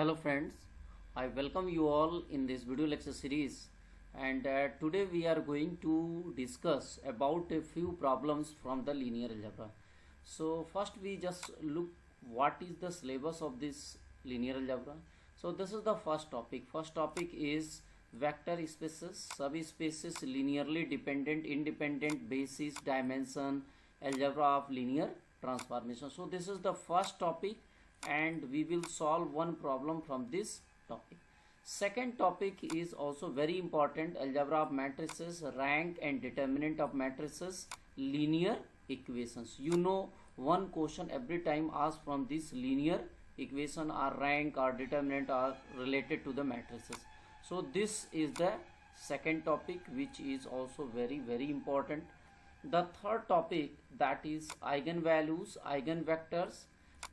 Hello friends, I welcome you all in this video lecture series, and today we are going to discuss about a few problems from the linear algebra. So first we just look what is the syllabus of this linear algebra. So this is the first topic. First topic is vector spaces, subspaces, linearly dependent, independent, basis, dimension, algebra of linear transformation. So this is the first topic and we will solve one problem from this topic. Second topic is also very important, algebra of matrices, rank and determinant of matrices, linear equations. You know, one question every time asked from this linear equation or rank or determinant are related to the matrices. So this is the second topic, which is also very important. The third topic, that is eigenvalues, eigenvectors,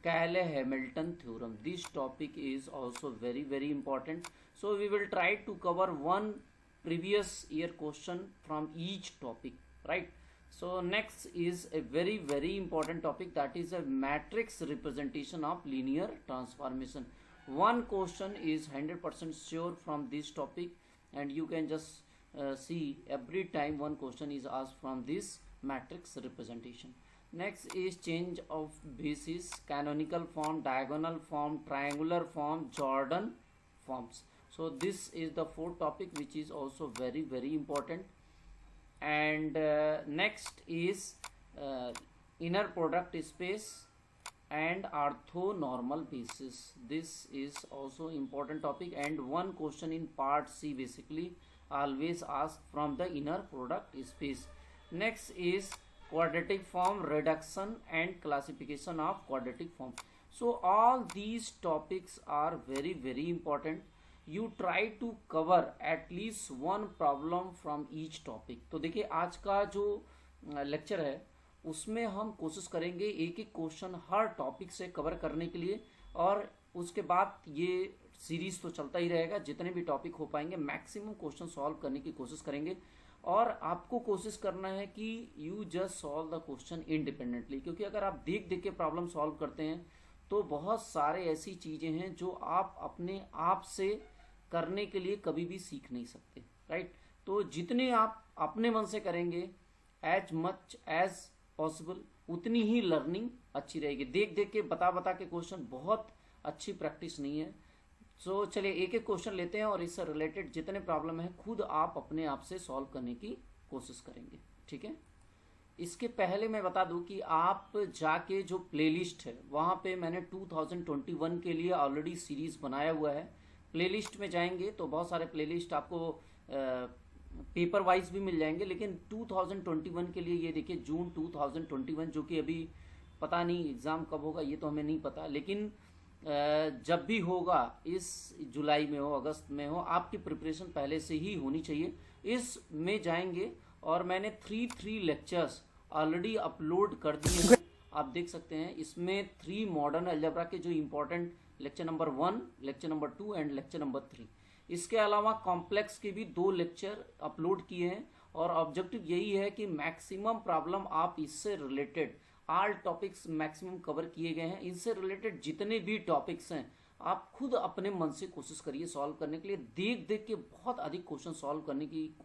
Cayley-Hamilton theorem. This topic is also very important. So we will try to cover one previous year question from each topic, right? So next is a very important topic, that is a matrix representation of linear transformation. One question is 100% sure from this topic, and you can just see every time one question is asked from this matrix representation. Next is change of basis, canonical form, diagonal form, triangular form, Jordan forms. So this is the fourth topic, which is also very important. And next is inner product space and orthonormal basis. This is also important topic, and one question in part C basically always asked from the inner product space. Next is quadratic form, reduction and classification of quadratic form. So all these topics are very important. You try to cover at least one problem from each topic. तो देखिए आज का जो lecture है उसमें हम कोशिश करेंगे एक एक क्वेश्चन हर टॉपिक से कवर करने के लिए, और उसके बाद ये सीरीज तो चलता ही रहेगा, जितने भी टॉपिक हो पाएंगे मैक्सिमम क्वेश्चन सॉल्व करने की कोशिश करेंगे। और आपको कोशिश करना है कि you just solve the question independently, क्योंकि अगर आप देख के प्रॉब्लम सॉल्व करते हैं तो बहुत सारे ऐसी चीजें हैं जो आप अपने आप से करने के लिए कभी भी सीख नहीं सकते, राइट? तो जितने आप अपने मन से करेंगे एज मच एज पॉसिबल उतनी ही लर्निंग अच्छी रहेगी। देख के बता के क्वेश्चन बहुत अच्छी प्रैक्टिस नहीं है। सो चलिए एक एक क्वेश्चन लेते हैं और इससे रिलेटेड जितने प्रॉब्लम है खुद आप अपने आप से सॉल्व करने की कोशिश करेंगे, ठीक है? इसके पहले मैं बता दूं कि आप जाके जो प्लेलिस्ट है वहां पे मैंने 2021 के लिए ऑलरेडी सीरीज बनाया हुआ है। प्लेलिस्ट में जाएंगे तो बहुत सारे प्लेलिस्ट आपको पेपर वाइज भी मिल जाएंगे, लेकिन 2021 के लिए ये देखिए जून 2021, जो कि अभी पता नहीं एग्जाम कब होगा ये तो हमें नहीं पता, लेकिन जब भी होगा इस जुलाई में हो अगस्त में हो, आपकी प्रिपरेशन पहले से ही होनी चाहिए। इस में जाएंगे और मैंने 3 लेक्चर्स ऑलरेडी अपलोड कर दिए हैं, आप देख सकते हैं। इसमें 3 मॉडर्न अलजेब्रा के जो important lecture number 1, lecture number 2 and lecture number 3, इसके अलावा कॉम्प्लेक्स के भी 2 लेक्चर अपलोड किए हैं। और ऑब्जेक्टिव यही है कि मैक्सिमम प्रॉब्लम आप इससे related, all topics maximum cover किए गए हैं, इनसे रिलेटेड जितने भी टॉपिक्स हैं आप खुद अपने मन से कोशिश करिए सॉल्व करने के लिए। देख के बहुत अधिक क्वेश्चन सॉल्व करने की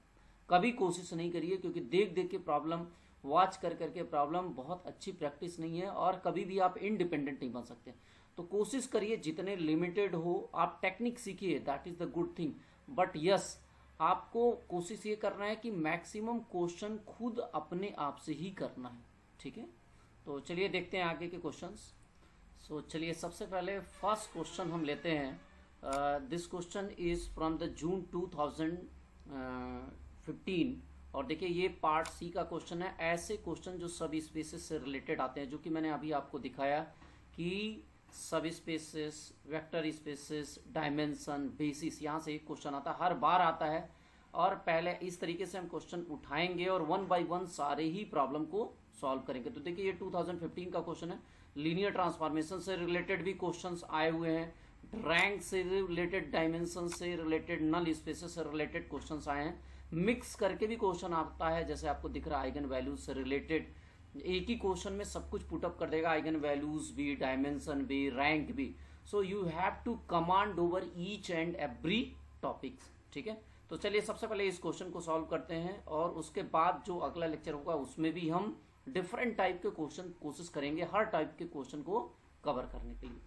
कभी कोशिश नहीं करिए, क्योंकि देख के प्रॉब्लम, वॉच करके प्रॉब्लम बहुत अच्छी प्रैक्टिस नहीं है और कभी भी आप इंडिपेंडेंट नहीं बन सकते। तो कोशिश करिए जितने लिमिटेड हो आप टेक्निक सीखिए, that is the good thing. But yes, आपको कोशिश ये करना है कि मैक्सिमम क्वेश्चन खुद अपने आप से ही करना है, ठीक है? तो चलिए देखते हैं आगे के क्वेश्चंस। सो चलिए सबसे पहले फर्स्ट क्वेश्चन हम लेते हैं। This question is from the June 2015, और देखिए ये पार्ट सी का क्वेश्चन है। ऐसे क्वेश्चन जो सब स्पेसेस से रिलेटेड आते हैं, जो कि मैंने अभी आपको दिखाया कि सब spaces, vector spaces, dimension, basis, यहाँ से एक क्वेश्चन आता है, हर बार आता है। और पहले इस तरीके से हम क्वेश्चन उठाएंगे और 1 बाय 1 सारे ही प्रॉब्लम को सॉल्व करेंगे। तो देखिए ये 2015 का क्वेश्चन है। लीनियर ट्रांसफॉर्मेशन से रिलेटेड भी क्वेश्चंस आए हुए हैं, रैंक से रिलेटेड, डायमेंशन से रिलेटेड, नल स्पेसेस से रिलेटेड क्वेश्चंस आए हैं। मिक्स करके भी क्वेश्चन आता है, जैसे आपको दिख रहा है आइगन वैल्यूज से रिलेटेड एक ही क्वेश्चन में सब कुछ पुटअप कर देगा, आइगन वैल्यूज भी, डायमेंशन भी, रैंक भी। So you have to command over each and every topics, ठीक है। तो चलिए सबसे पहले इस क्वेश्चन को सॉल्व करते हैं और उसके बाद जो अगला लेक्चर होगा उसमें भी हम डिफरेंट टाइप के क्वेश्चन कोशिश करेंगे हर टाइप के क्वेश्चन को कवर करने के लिए।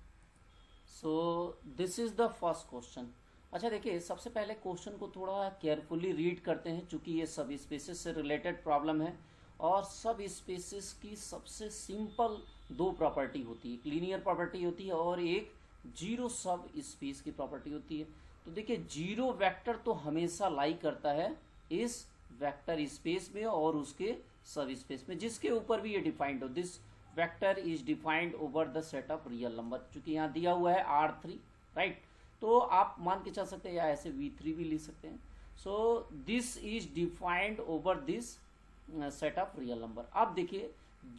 सो this is the first question. अच्छा देखिए, सबसे पहले क्वेश्चन को थोड़ा केयरफुली रीड करते हैं, चूंकि ये सब स्पेसेस से रिलेटेड प्रॉब्लम है और सब स्पेसेस की सबसे सिंपल दो प्रॉपर्टी होती है, एक लीनियर प्रॉपर्टी होती है और एक जीरो सब स्पेस की प्रॉपर्टी होती है। तो देखिए, जीरो वेक्टर तो हमेशा लाई करता है इस वेक्टर स्पेस में और उसके सब स्पेस में, जिसके ऊपर भी ये डिफाइंड हो। This vector is defined over the set of real number, चूंकि यहाँ दिया हुआ है R3, राइट। तो आप मान के चल सकते हैं या ऐसे V3 भी लिख सकते हैं। सो this is defined over this set of real number. अब देखिए,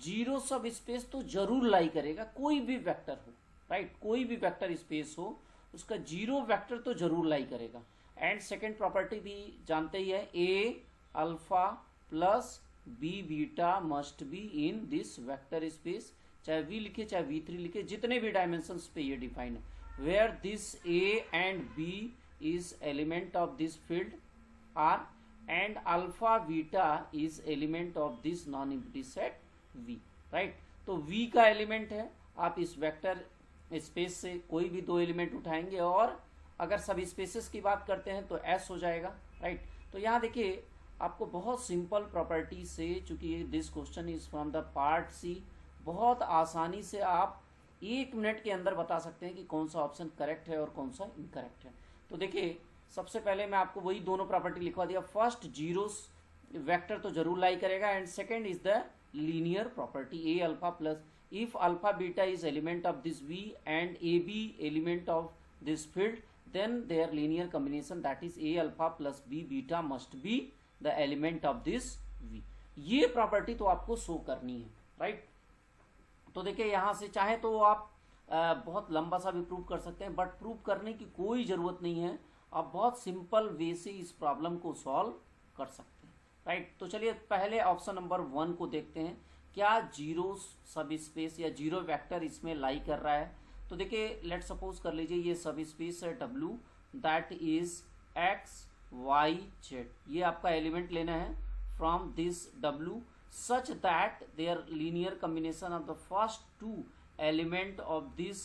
जीरो सब स्पेस तो जरूर लाई करेगा, कोई भी वेक्टर हो, राइट, कोई भी वेक्टर स्पेस हो उसका जीरो वेक्टर तो जरूर लाई करेगा। एंड सेकेंड प्रॉपर्टी भी जानते ही है, A alpha plus B beta must be in this vector space, चाहे V लिखे चाहे V3 लिखे, जितने भी डायमेंशंस पे ये डिफाइन है। Where this A and B is element of this field R and alpha beta is element of this non-empty set V, right। तो V का एलिमेंट है, आप इस वेक्टर स्पेस से कोई भी दो एलिमेंट उठाएंगे और अगर सब स्पेसेस की बात करते हैं तो S हो जाएगा, राइट। तो यहाँ देखिए, आपको बहुत सिंपल प्रॉपर्टी से, चूंकि this question is from the part C, बहुत आसानी से आप 1 मिनट के अंदर बता सकते हैं कि कौन सा ऑप्शन करेक्ट है और कौन सा इनकरेक्ट है। तो देखिए, सबसे पहले मैं आपको वही दोनों प्रॉपर्टी लिखवा दिया। फर्स्ट, जीरो वेक्टर तो जरूर लाई करेगा and second is the linear property a alpha plus, if alpha beta is element of this V and a b element of this field, then there linear combination that is a alpha plus B beta must be the element of this V. ये property तो आपको show करनी है, right. तो देखिए, यहां से चाहे तो आप बहुत लंबा सा भी प्रूव कर सकते हैं, बट प्रूव करने की कोई जरूरत नहीं है, आप बहुत सिंपल वे से इस प्रॉब्लम को सॉल्व कर सकते हैं, राइट। तो चलिए पहले ऑप्शन नंबर 1 को देखते हैं, क्या जीरो सब स्पेस या जीरो वेक्टर इसमें लाई कर रहा है। तो देखिए, लेट सपोज कर लीजिए ये सब स्पेस है W, that is X Y Z, ये आपका एलिमेंट लेना है from this W such that their linear combination of the first two element of this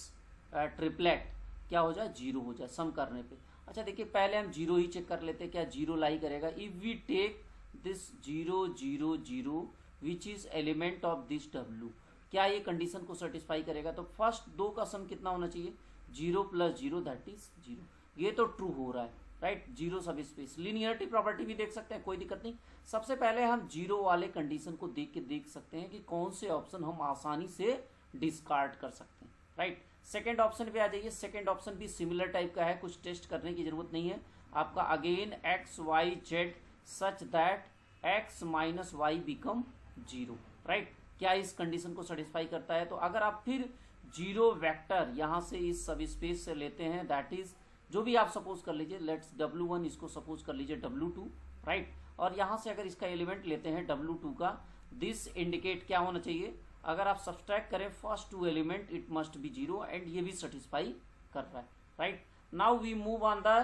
triplet क्या हो जाए, जीरो हो जाए सम करने पे। अच्छा देखिए, पहले हम जीरो ही चेक कर लेते हैं, क्या जीरो लाई करेगा। If we take this 0 0 0 which is element of this W, क्या ये कंडीशन को सेटिस्फाई करेगा। तो फर्स्ट दो का सम कितना होना चाहिए, 0 + 0 दैट इज 0, ये तो ट्रू हो रहा है, राइट। जीरो सब स्पेस, लीनियरिटी प्रॉपर्टी भी देख सकते हैं, कोई दिक्कत नहीं। सबसे पहले हम जीरो वाले कंडीशन को देख सकते हैं कि कौन से ऑप्शन हम आसानी से डिस्कार्ड कर सकते हैं, राइट। सेकंड ऑप्शन पे आ जाइए, सेकंड ऑप्शन भी सिमिलर टाइप का है, कुछ टेस्ट करने की जरूरत नहीं है आपका। Again X Y Z such that X - Y become 0, right. क्या इस कंडीशन को सेटिस्फाई करता है। तो अगर आप फिर जीरो वेक्टर यहां से इस सब स्पेस से लेते हैं, दैट इज जो भी आप सपोज कर लीजिए, लेट्स W1 इसको सपोज कर लीजिए W2, राइट। और यहां से अगर इसका एलिमेंट लेते हैं W2 का, दिस इंडिकेट क्या होना चाहिए, अगर आप सब्सट्रैक्ट करें first two element it must be 0 and ये भी सेटिस्फाई कर रहा है, right. Now we move on the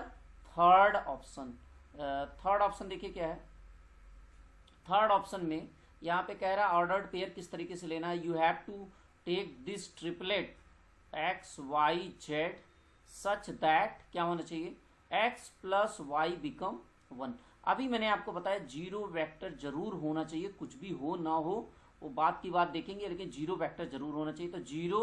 third option. Third option देखिए क्या है। थर्ड ऑप्शन में यहाँ पे कह रहा है ऑर्डर्ड पेयर किस तरीके से लेना है। You have to take this triplet X Y Z such that क्या होना चाहिए, X + Y बिकम 1। अभी मैंने आपको बताया जीरो वेक्टर जरूर होना चाहिए, कुछ भी हो ना हो वो बात की बात देखेंगे, लेकिन जीरो वेक्टर जरूर होना चाहिए। तो 0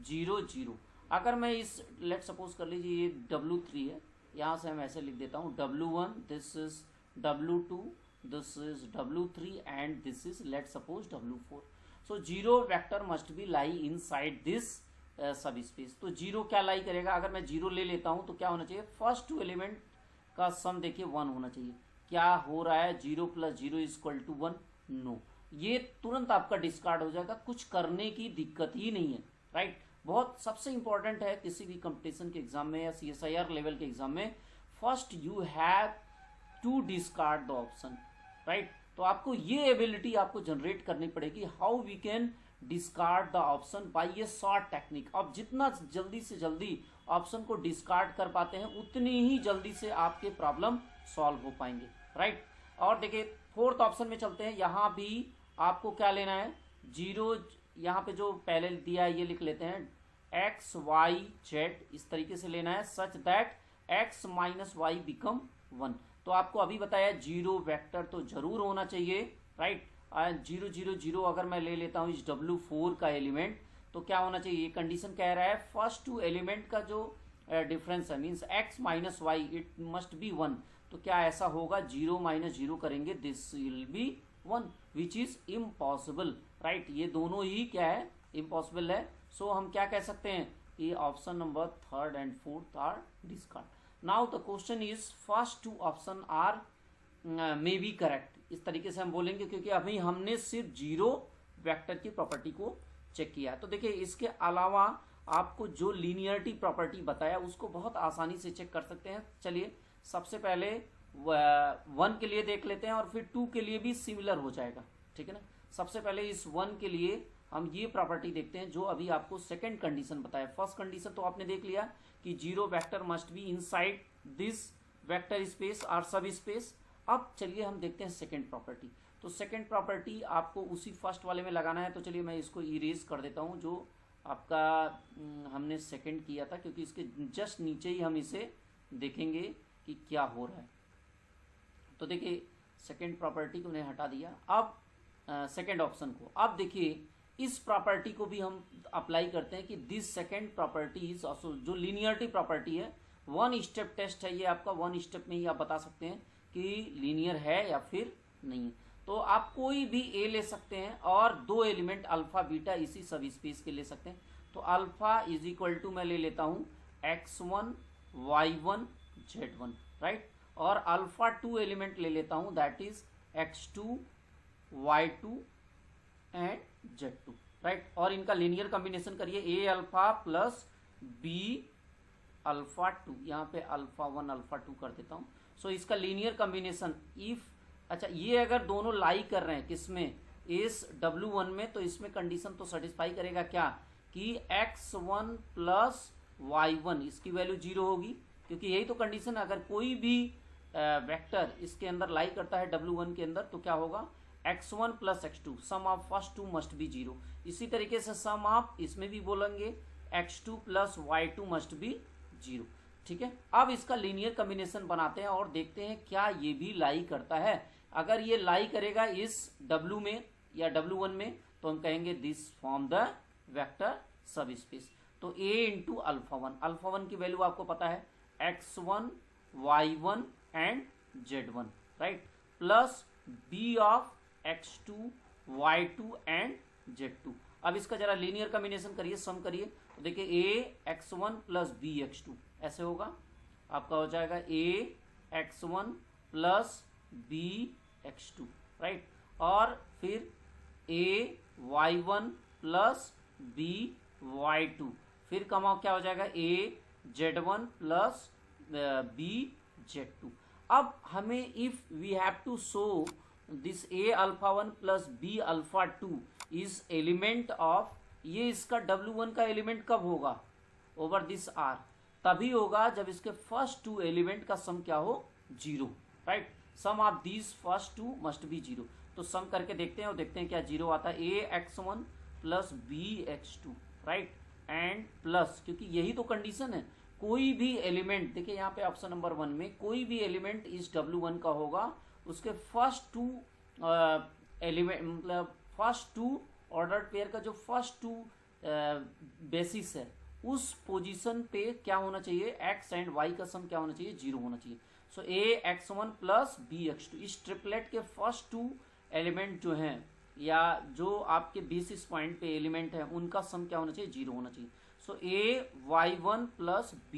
0 0, अगर मैं इस लेट सपोज कर लीजिए ये W3 है, यहाँ से मैं ऐसे लिख देता हूँ W1, this is W2, this is W3 and this is let suppose W4। So zero vector must be lie in side this सब स्पेस। तो जीरो क्या लाई करेगा, अगर मैं जीरो ले लेता हूं तो क्या होना चाहिए, फर्स्ट टू एलिमेंट का सम देखिए 1 होना चाहिए। क्या हो रहा है, 0 + 0 = 1, नो, ये तुरंत आपका डिस्कार्ड हो जाएगा, कुछ करने की दिक्कत ही नहीं है, राइट। बहुत सबसे इंपॉर्टेंट है किसी भी कंपटीशन के एग्जाम में या CSIR लेवल के एग्जाम में, first you have to discard the option, right. तो आपको ये एबिलिटी आपको जनरेट करनी पड़ेगी, how we can discard the option by ये शॉर्ट टेक्निक। अब जितना जल्दी से जल्दी ऑप्शन को डिस्कार्ड कर पाते हैं उतनी ही जल्दी से आपके प्रॉब्लम सॉल्व हो पाएंगे, राइट। और देखिए फोर्थ ऑप्शन में चलते हैं। यहाँ भी आपको क्या लेना है, जीरो, यहाँ पे जो पहले दिया है ये लिख लेते हैं, एक्स वाई जेड इस तरीके से लेना है, such that x minus y become 1। तो आपको अभी बताया जीरो वेक्टर तो जरूर होना चाहिए, राइट। 0 0 0 अगर मैं ले लेता हूँ इस W4 का एलिमेंट, तो क्या होना चाहिए, ये कंडीशन कह रहा है फर्स्ट टू एलिमेंट का जो डिफरेंस है means x minus why it must B 1। तो क्या ऐसा होगा, 0 माइनस 0 करेंगे this will be 1 which is impossible, right. ये दोनों ही क्या है, इम्पॉसिबल है। सो हम क्या कह सकते हैं, ये option number third and fourth are discard. Now the question is first two option are may be correct, इस तरीके से हम बोलेंगे क्योंकि अभी हमने सिर्फ जीरो वेक्टर की प्रॉपर्टी को चेक किया है। तो देखिए इसके अलावा आपको जो लीनियरिटी प्रॉपर्टी बताया उसको बहुत आसानी से चेक कर सकते हैं। चलिए सबसे पहले 1 के लिए देख लेते हैं और फिर 2 के लिए भी सिमिलर हो जाएगा, ठीक है ना। सबसे पहले इस 1 के लिए हम ये प्रॉपर्टी देखते हैं जो अभी आपको सेकंड कंडीशन बताया। फर्स्ट कंडीशन तो आपने देख लिया कि zero vector must be inside this vector space और सब स्पेस। अब चलिए हम देखते हैं सेकंड प्रॉपर्टी। तो सेकंड प्रॉपर्टी आपको उसी फर्स्ट वाले में लगाना है। तो चलिए मैं इसको इरेज कर देता हूं जो आपका हमने सेकंड किया था, क्योंकि इसके जस्ट नीचे ही हम इसे देखेंगे कि क्या हो रहा है। तो देखिए सेकंड प्रॉपर्टी को मैंने हटा दिया, अब सेकंड ऑप्शन को। अब देखिए इस प्रॉपर्टी को भी हम अप्लाई करते हैं कि this second property is also, जो लीनियरिटी प्रॉपर्टी है, 1 स्टेप टेस्ट है ये आपका। 1 स्टेप में ही आप बता सकते हैं कि लीनियर है या फिर नहीं। तो आप कोई भी ए ले सकते हैं और 2 एलिमेंट अल्फा बीटा इसी सब स्पेस के ले सकते हैं। तो अल्फा इज इक्वल टू मैं ले लेता हूं x1 y1 z1, राइट। और अल्फा 2 एलिमेंट ले लेता हूं that is x2 y2 and z2, right. और इनका लीनियर कॉम्बिनेशन करिए, ए अल्फा प्लस बी अल्फा 2, यहाँ पे अल्फा 1 अल्फा 2 कर देता हूं। सो इसका लीनियर कॉम्बिनेशन इफ, अच्छा ये अगर दोनों लाई कर रहे हैं किसमें, इस W1 में, तो इसमें कंडीशन तो सेटिस्फाई करेगा क्या कि x1 प्लस y1 इसकी वैल्यू 0 होगी, क्योंकि यही तो कंडीशन है। अगर कोई भी वेक्टर इसके अंदर लाई करता है W1 के अंदर तो क्या होगा, x1 plus x2 sum of first two must be 0। इसी तरीके से सम ऑफ इसमें भी बोलेंगे x2 plus y2 must be 0, ठीक है। अब इसका लीनियर कॉम्बिनेशन बनाते हैं और देखते हैं क्या ये भी लाई करता है। अगर ये लाई करेगा इस W में या W1 में तो हम कहेंगे दिस फॉर्म द वेक्टर सब स्पेस। तो a इंटू अल्फा 1, अल्फा 1 की वैल्यू आपको पता है x1 y1 and z1, right, plus b of x2 y2 and z2। अब इसका जरा लीनियर कॉम्बिनेशन करिए, सम करिए। तो देखिए a x1 plus b x2 ऐसे होगा, आपका हो जाएगा a x1 plus b x2, right. और फिर a y1 plus b y2, फिर कमाओ क्या हो जाएगा a z1 plus b z2। अब हमें if we have to show this a alpha 1 plus b alpha 2 is element of, ये इसका W1 का एलिमेंट कब होगा, ओवर दिस R, तभी होगा जब इसके फर्स्ट 2 एलिमेंट का सम क्या हो, 0, right. Sum of these first 2 must be 0। तो सम करके देखते हैं और देखते हैं क्या 0 आता है। a x1 plus b x2, right, and plus, क्योंकि यही तो कंडीशन है, कोई भी एलिमेंट, देखिए यहाँ पे ऑप्शन नंबर 1 में कोई भी एलिमेंट इस W1 का होगा, उसके फर्स्ट 2 एलिमेंट मतलब फर्स्ट 2 ऑर्डर पेयर का जो फर्स्ट 2 बेसिस है उस पोजीशन पे क्या होना चाहिए, x एंड y का सम क्या होना चाहिए, 0 होना चाहिए। सो a x1 plus b x2, इस ट्रिपलेट के फर्स्ट 2 एलिमेंट जो हैं या जो आपके बेसिस पॉइंट पे एलिमेंट है उनका सम क्या होना चाहिए, 0 होना चाहिए। सो a y1 plus b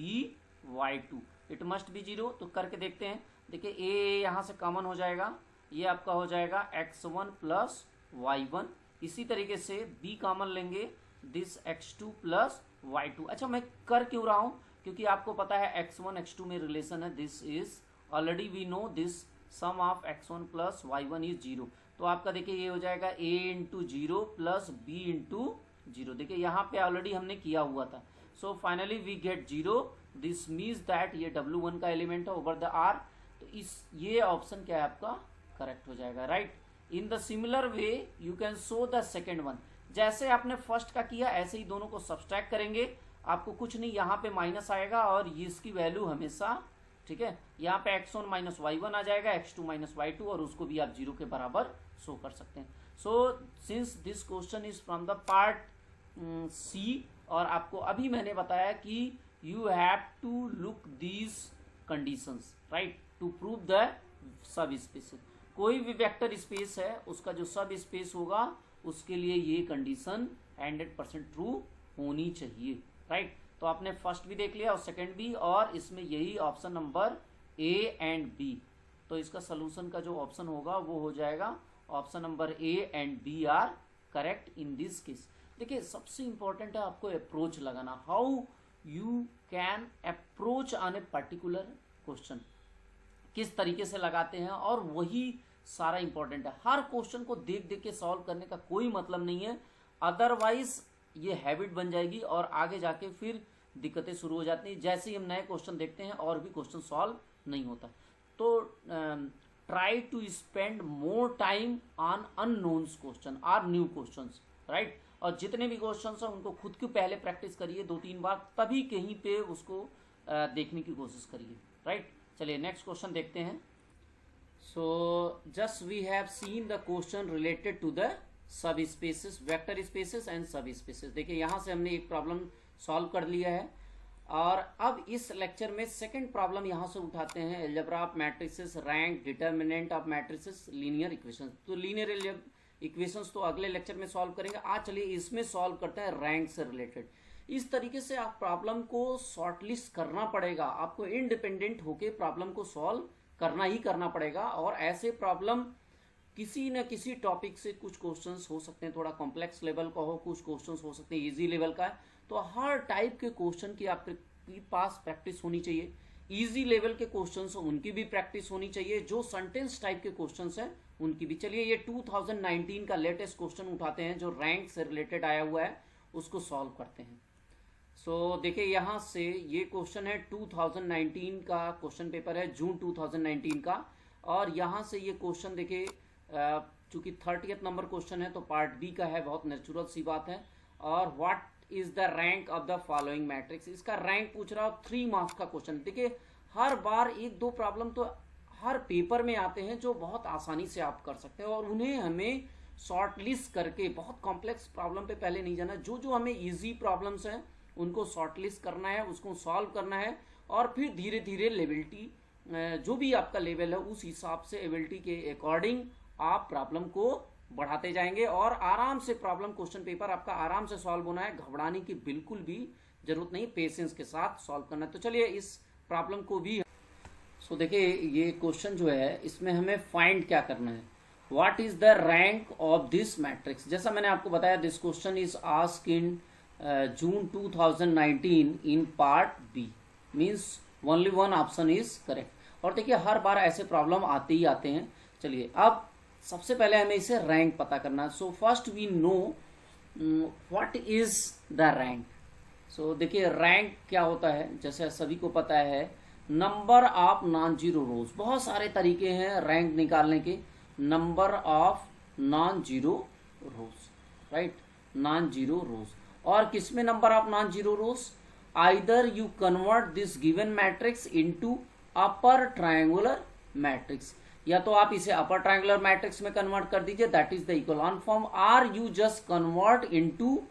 y2 it must be 0। तो करके देखते हैं, देखिए a यहाँ से कॉमन हो जाएगा, ये आपका हो जाएगा x1 प्लस y1। इसी तरीके से b कॉमन लेंगे, दिस x2 प्लस y2। अच्छा मैं कर क्यों रहा हूं, क्योंकि आपको पता है x1 x2 में रिलेशन है, this is already we know this sum of x1 plus y1 is 0। तो आपका देखिए ये हो जाएगा a into 0 plus b into 0। देखिए यहाँ पे ऑलरेडी हमने किया हुआ था। So finally we get 0, this means that ये W1 का एलिमेंट है ओवर द R, तो इस ये ऑप्शन क्या है आपका करेक्ट हो जाएगा, right. In the similar way you can show the second one, जैसे आपने फर्स्ट का किया ऐसे ही दोनों को सब्सट्रैक्ट करेंगे, आपको कुछ नहीं यहाँ पे माइनस आएगा और ये इसकी वैल्यू हमेशा, ठीक है, यहाँ पे x1 माइनस y1 आ जाएगा, x2 माइनस y2, और उसको भी आप 0 के बराबर शो कर सकते हैं। So since this question is from the part C, और आपको अभी मैंने बताया कि you have to look these conditions, right, to prove the subspace. कोई भी वेक्टर स्पेस है उसका जो सब स्पेस होगा उसके लिए ये कंडीशन 100% ट्रू होनी चाहिए, राइट। तो आपने फर्स्ट भी देख लिया और सेकंड भी, और इसमें यही option number A and B, तो इसका सोल्यूशन का जो ऑप्शन होगा वो हो जाएगा option number A and B are correct in this case. देखिए सबसे इंपॉर्टेंट है आपको अप्रोच लगाना, how you can approach on a particular question, किस तरीके से लगाते हैं, और वही सारा इंपॉर्टेंट है। हर क्वेश्चन को देख देख के सॉल्व करने का कोई मतलब नहीं है, अदरवाइज ये हैबिट बन जाएगी और आगे जाके फिर दिक्कतें शुरू हो जाती हैं। जैसे ही हम नए क्वेश्चन देखते हैं और भी क्वेश्चन सॉल्व नहीं होता, तो try to spend more time on unknowns question or new questions, right. और जितने भी क्वेश्चंस हैं उनको खुद के पहले प्रैक्टिस करिए 2-3 बार, तभी कहीं पे उसको देखने की कोशिश करिए, राइट। चलिए नेक्स्ट क्वेश्चन देखते हैं। So just we have seen the question related to the subspaces, vector spaces and subspaces. देखिए यहाँ से हमने एक प्रॉब्लम सॉल्व कर लिया है, और अब इस लेक्चर में सेकंड प्रॉब्लम यहाँ से उठाते हैं, algebra of matrices, rank, determinant of matrices, linear equations. तो लीनियर इक्वेशंस तो अगले लेक्चर में सॉल्व करेंगे, आज चलिए इसमें सॉल्व करते हैं रैंक से रिलेटेड। इस तरीके से आप प्रॉब्लम को शॉर्टलिस्ट करना पड़ेगा, आपको इंडिपेंडेंट होके प्रॉब्लम को सॉल्व करना ही करना पड़ेगा। और ऐसे प्रॉब्लम किसी न किसी टॉपिक से, कुछ क्वेश्चंस हो सकते हैं थोड़ा कॉम्प्लेक्स लेवल का हो, कुछ क्वेश्चंस हो सकते हैं इजी लेवल का है, तो हर टाइप के क्वेश्चन की आपके पास प्रैक्टिस होनी चाहिए। इजी लेवल के क्वेश्चंस उनकी भी प्रैक्टिस होनी चाहिए, जो सेंटेंस टाइप के क्वेश्चंस हैं उनकी भी। चलिए ये 2019 का लेटेस्ट क्वेश्चन उठाते हैं जो रैंक से रिलेटेड आया हुआ है, उसको सॉल्व करते हैं। सो देखिए यहाँ से ये क्वेश्चन है 2019 का क्वेश्चन पेपर है, जून 2019 का, और यहाँ से ये क्वेश्चन देखिए चूंकि 30th नंबर क्वेश्चन है तो पार्ट बी का है, बहुत नेचुरल सी बात है। और what is the rank of the following matrix, इसका रैंक पूछ रहा हो, 3 मार्क्स का क्वेश्चन। देखिए हर बार 1-2 प्रॉब्लम तो हर पेपर में आते हैं जो बहुत आसानी से आप कर सकते हैं, और उन्हें हमें शॉर्ट लिस्ट करके, बहुत कॉम्प्लेक्स प्रॉब्लम पे पहले नहीं जाना, जो जो हमें इजी प्रॉब्लम्स हैं उनको शॉर्ट लिस्ट करना है, उसको सॉल्व करना है, और फिर धीरे धीरे लेवलिटी, जो भी आपका लेवल है उस हिसाब से एबिलिटी के अकॉर्डिंग आप प्रॉब्लम को बढ़ाते जाएंगे, और आराम से प्रॉब्लम, क्वेश्चन पेपर आपका आराम से सॉल्व होना है, घबराने की बिल्कुल भी जरूरत नहीं, पेशेंस के साथ सॉल्व करना है। तो चलिए इस प्रॉब्लम को भी सो देखिए ये क्वेश्चन जो है इसमें हमें फाइंड क्या करना है, what is the rank of this matrix. जैसा मैंने आपको बताया this question is asked in June 2019 in part B, means only one option is correct. और देखिए हर बार ऐसे प्रॉब्लम आते ही आते हैं। चलिए अब सबसे पहले हमें इसे रैंक पता करना है। So first we know what is the rank. सो देखिए रैंक क्या होता है, जैसे सभी को पता है, number of non zero rows. बहुत सारे तरीके हैं रैंक निकालने के, number of non zero rows, right, non zero rows. और किसमें number of non zero rows, either you convert this given matrix into upper triangular matrix, या तो आप इसे अपर ट्रायंगुलर मैट्रिक्स में कन्वर्ट कर दीजिए, that is the echelon form, or you just convert into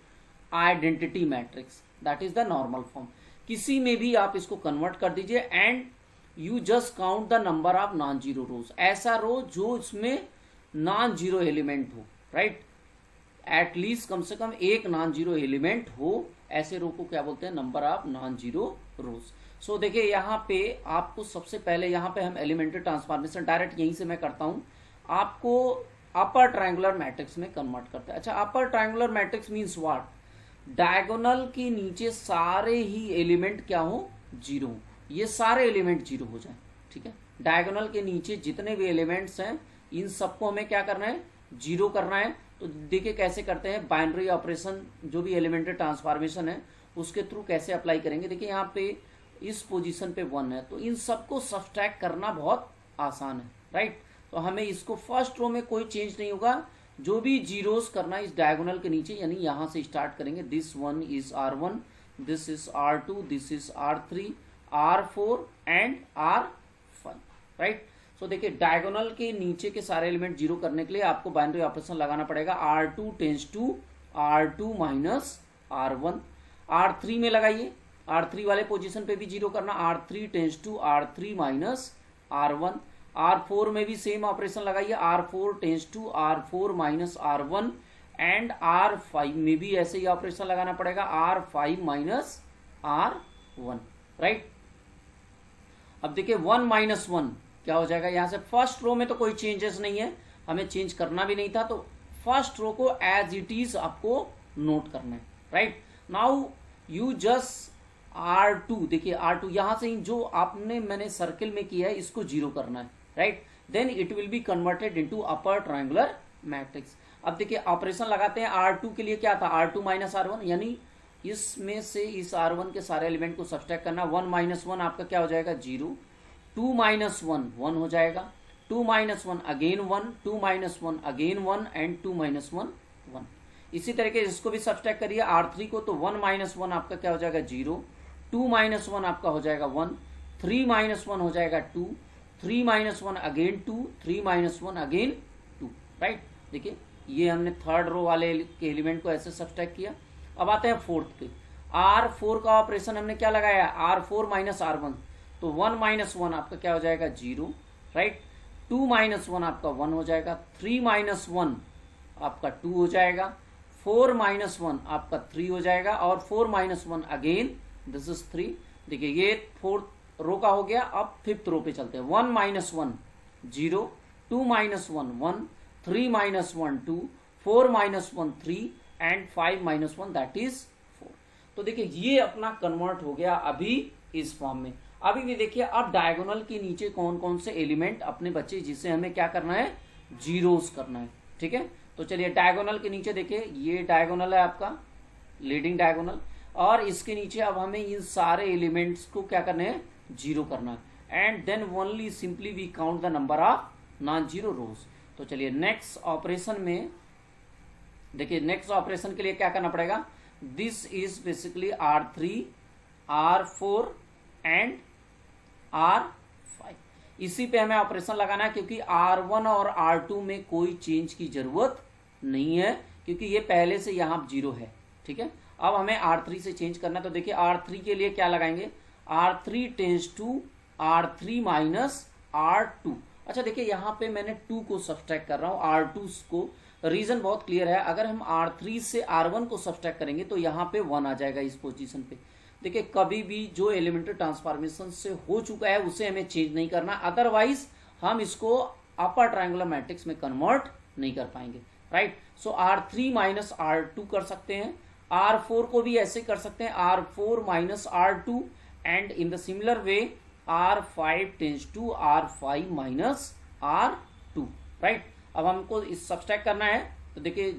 identity matrix, that is the normal form. किसी में भी आप इसको कन्वर्ट कर दीजिए, and you just count the number of non zero रोज, ऐसा रो जो इसमें नॉन जीरो एलिमेंट हो, राइट, एटलीस्ट कम से कम एक नॉन जीरो एलिमेंट हो, ऐसे रो को क्या बोलते हैं, number of non zero rows. So देखिए यहाँ पे आपको सबसे पहले, यहाँ पे हम एलिमेंट्री ट्रांसफॉर्मेशन डायरेक्ट यहीं से मैं करता हूं, आपको अपर ट्रायंगुलर मैट्रिक्स में कन्वर्ट करते हैं। अच्छा, अपर triangular matrix means what, diagonal के नीचे सारे ही एलिमेंट क्या हो, जीरो हो, ये सारे एलिमेंट जीरो हो जाए, ठीक है। डायगोनल के नीचे जितने भी एलिमेंट्स हैं इन सबको हमें क्या करना है, जीरो करना है। तो देखिए कैसे करते हैं, बाइनरी ऑपरेशन, जो भी एलिमेंट्री ट्रांसफॉर्मेशन है उसके थ्रू कैसे अप्लाई करेंगे। देखिए यहाँ पे इस पोजीशन पे 1 है, तो इन सबको सब्सट्रैक्ट करना बहुत आसान है, राइट। तो हमें इसको फर्स्ट रो में कोई चेंज नहीं होगा, जो भी जीरोस करना इस डायगोनल के नीचे, यानी यहां से स्टार्ट करेंगे। This one is R1, this is R2, this is R3, R4 and R5, right. So देखिए डायगोनल के नीचे के सारे एलिमेंट जीरो करने के लिए आपको बाइनरी ऑपरेशन लगाना पड़ेगा। R2 tense to R2 minus R1। R3 में लगाइए, R3 वाले पोजीशन पे भी जीरो करना, R3 tense to R3 minus R1। R4 में भी सेम ऑपरेशन लगाइए, R4 tends to R4 minus R1 and R5 में भी ऐसे ही ऑपरेशन लगाना पड़ेगा, R5 माइनस R1, राइट। अब देखिए 1 माइनस 1 क्या हो जाएगा, यहां से फर्स्ट रो में तो कोई चेंजेस नहीं है, हमें चेंज करना भी नहीं था, तो फर्स्ट रो को एज इट इज आपको नोट करना है, right. Now you just R2, देखिए R2 यहां से जो मैंने सर्किल में किया है इसको जीरो करना है, right. Then it will be converted into upper triangular matrix. अब देखिए ऑपरेशन लगाते हैं। R2 के लिए क्या था, R2 माइनस R1, यानी इसमें से इस R1 के सारे एलिमेंट को सब्सट्रैक्ट करना। 1 माइनस 1 आपका क्या हो जाएगा, 0। 2 माइनस 1 1 हो जाएगा, 2 minus 1 again 1, 2 minus 1 again 1 and 2 minus 1 1। इसी तरीके इसको भी सब्सट्रैक्ट करिए R3 को, तो 1 माइनस 1 आपका क्या हो जाएगा, 0। 2 माइनस 1 आपका हो जाएगा 1, 3 माइनस 1 हो जाएगा 2, 3 minus 1 again 2, 3 minus 1 again 2, right. देखिए ये हमने थर्ड रो वाले के एलिमेंट को ऐसे सब्सट्रैक्ट किया। अब आते हैं फोर्थ पे। R4 का ऑपरेशन हमने क्या लगाया, R4 माइनस R1, तो 1 माइनस 1 आपका क्या हो जाएगा, 0, राइट। 2 माइनस 1 आपका 1 हो जाएगा, 3 माइनस 1 आपका 2 हो जाएगा, 4 माइनस 1 आपका 3 हो जाएगा, और 4 माइनस 1 अगेन दिस इज 3। देखिए ये फोर्थ रो का हो गया। अब फिफ्थ रो पे चलते हैं। 1 minus 1 0, 2 minus 1 1, 3 minus 1 2, 4 minus 1 3 and 5 minus 1 that is 4। तो देखिए ये अपना कन्वर्ट हो गया अभी इस फॉर्म में। अभी भी देखिए अब डायगोनल के नीचे कौन कौन से एलिमेंट अपने बच्चे जिसे हमें क्या करना है, जीरोस करना है, ठीक है। तो चलिए डायगोनल के नीचे देखिए, ये डायगोनल है आपका लीडिंग डायगोनल, और इसके नीचे अब हमें इन सारे एलिमेंट्स को क्या करना है, जीरो करना है। And then only simply we count the number of non zero rows. तो चलिए नेक्स्ट ऑपरेशन में देखिए, नेक्स्ट ऑपरेशन के लिए क्या करना पड़ेगा, this is basically R3, R4 and R5। इसी पे हमें ऑपरेशन लगाना है, क्योंकि R1 और R2 में कोई चेंज की जरूरत नहीं है, क्योंकि ये पहले से यहां जीरो है, ठीक है। अब हमें R3 से चेंज करना है, तो देखिए R3 के लिए क्या लगाएंगे, R3 tense to R3 minus R2। अच्छा देखिए यहाँ पे मैंने 2 को सब्सट्रैक्ट कर रहा हूं R2 को, रीजन बहुत क्लियर है। अगर हम R3 से R1 को सब्सट्रैक्ट करेंगे तो यहाँ पे 1 आ जाएगा इस पोजीशन पे। देखिए कभी भी जो एलिमेंट्री ट्रांसफॉर्मेशन से हो चुका है उसे हमें चेंज नहीं करना, अदरवाइज हम इसको अपर ट्रायंगुलर मैट्रिक्स में कन्वर्ट नहीं कर पाएंगे, राइट। सो R3 माइनस R2 कर सकते हैं, R4 को भी ऐसे कर सकते हैं, R4 minus R2, and in the similar way R5 tends to R5 minus R2, right. अब हमको इस सब्सट्रैक्ट करना है, तो देखिए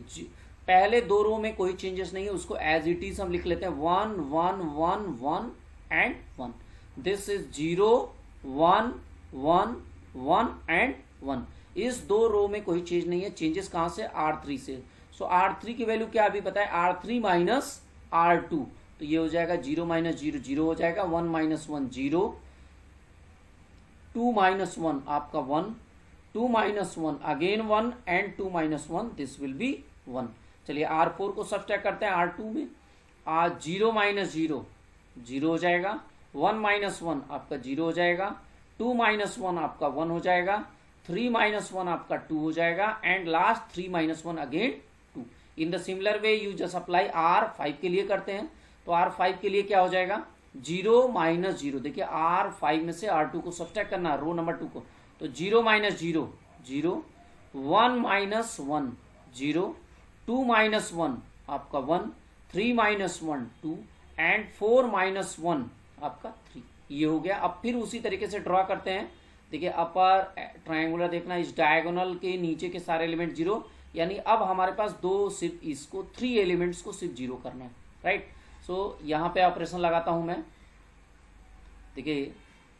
पहले 2 रो में कोई चेंजेस नहीं है, उसको एज इट इज हम लिख लेते हैं 1 1 1 1 एंड 1। This is 0 1 1 1 and 1। इस 2 रो में कोई चेंज नहीं है, चेंजेस कहां से, R3 से। सो R3 की वैल्यू क्या अभी बताए, R3 माइनस R2, तो ये हो जाएगा 0 माइनस 0 0 हो जाएगा, 1 माइनस 1 0, 2 माइनस 1 आपका 1, 2 minus 1 again 1 and 2 minus 1 this will be 1। चलिए R4 को सब्सट्रैक्ट करते हैं R2 में, 0 माइनस 0 0 हो जाएगा, 1 माइनस 1 आपका 0 हो जाएगा, 2 माइनस 1 आपका 1 हो जाएगा, 3 माइनस 1 आपका 2 हो जाएगा, and last 3 minus 1 again 2। In the similar way you just apply R5 के लिए करते हैं, तो R5 के लिए क्या हो जाएगा, 0 माइनस 0। देखिए R5 में से R2 को सब्सट्रैक्ट करना है, रो नंबर 2 को, तो 0 माइनस 0 0, 1 माइनस 1 0, 2 माइनस 1 आपका 1, 3 माइनस 1 2 एंड 4 माइनस 1 आपका 3। ये हो गया। अब फिर उसी तरीके से ड्रॉ करते हैं। देखिए अपर ट्रायंगुलर देखना, इस डायगोनल के नीचे के सारे एलिमेंट 0, यानी अब हमारे पास 2 सिर्फ इसको 3 एलिमेंट्स को सिर्फ 0 करना है, राइट। सो यहाँ पे ऑपरेशन लगाता हूं मैं। देखिए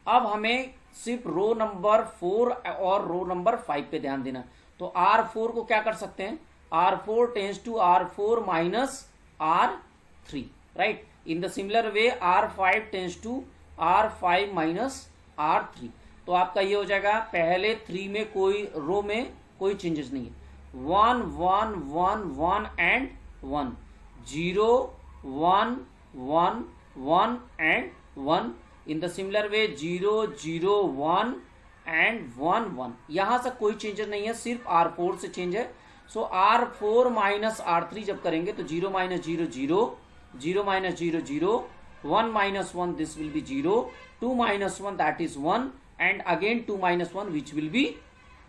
अब हमें सिर्फ रो नंबर 4 और रो नंबर 5 पे ध्यान देना। तो R4 को क्या कर सकते हैं, R4 tends to R4 minus R3, right. In the similar way R5 tends to R5 minus R3। तो आपका ये हो जाएगा, पहले 3 में कोई रो में कोई चेंजेस नहीं है, 1 1 1 1 and 1, 0 1 1 1 and 1। In the similar way 0 0 1 and 1 1। यहां से कोई चेंजेस नहीं है, सिर्फ R4 से चेंज है। सो R4 माइनस R3 जब करेंगे तो 0 minus 0 0, 0 minus 0 0, 1 minus 1 this will B 0, 2 minus 1 that is 1 and again 2 minus 1 which will be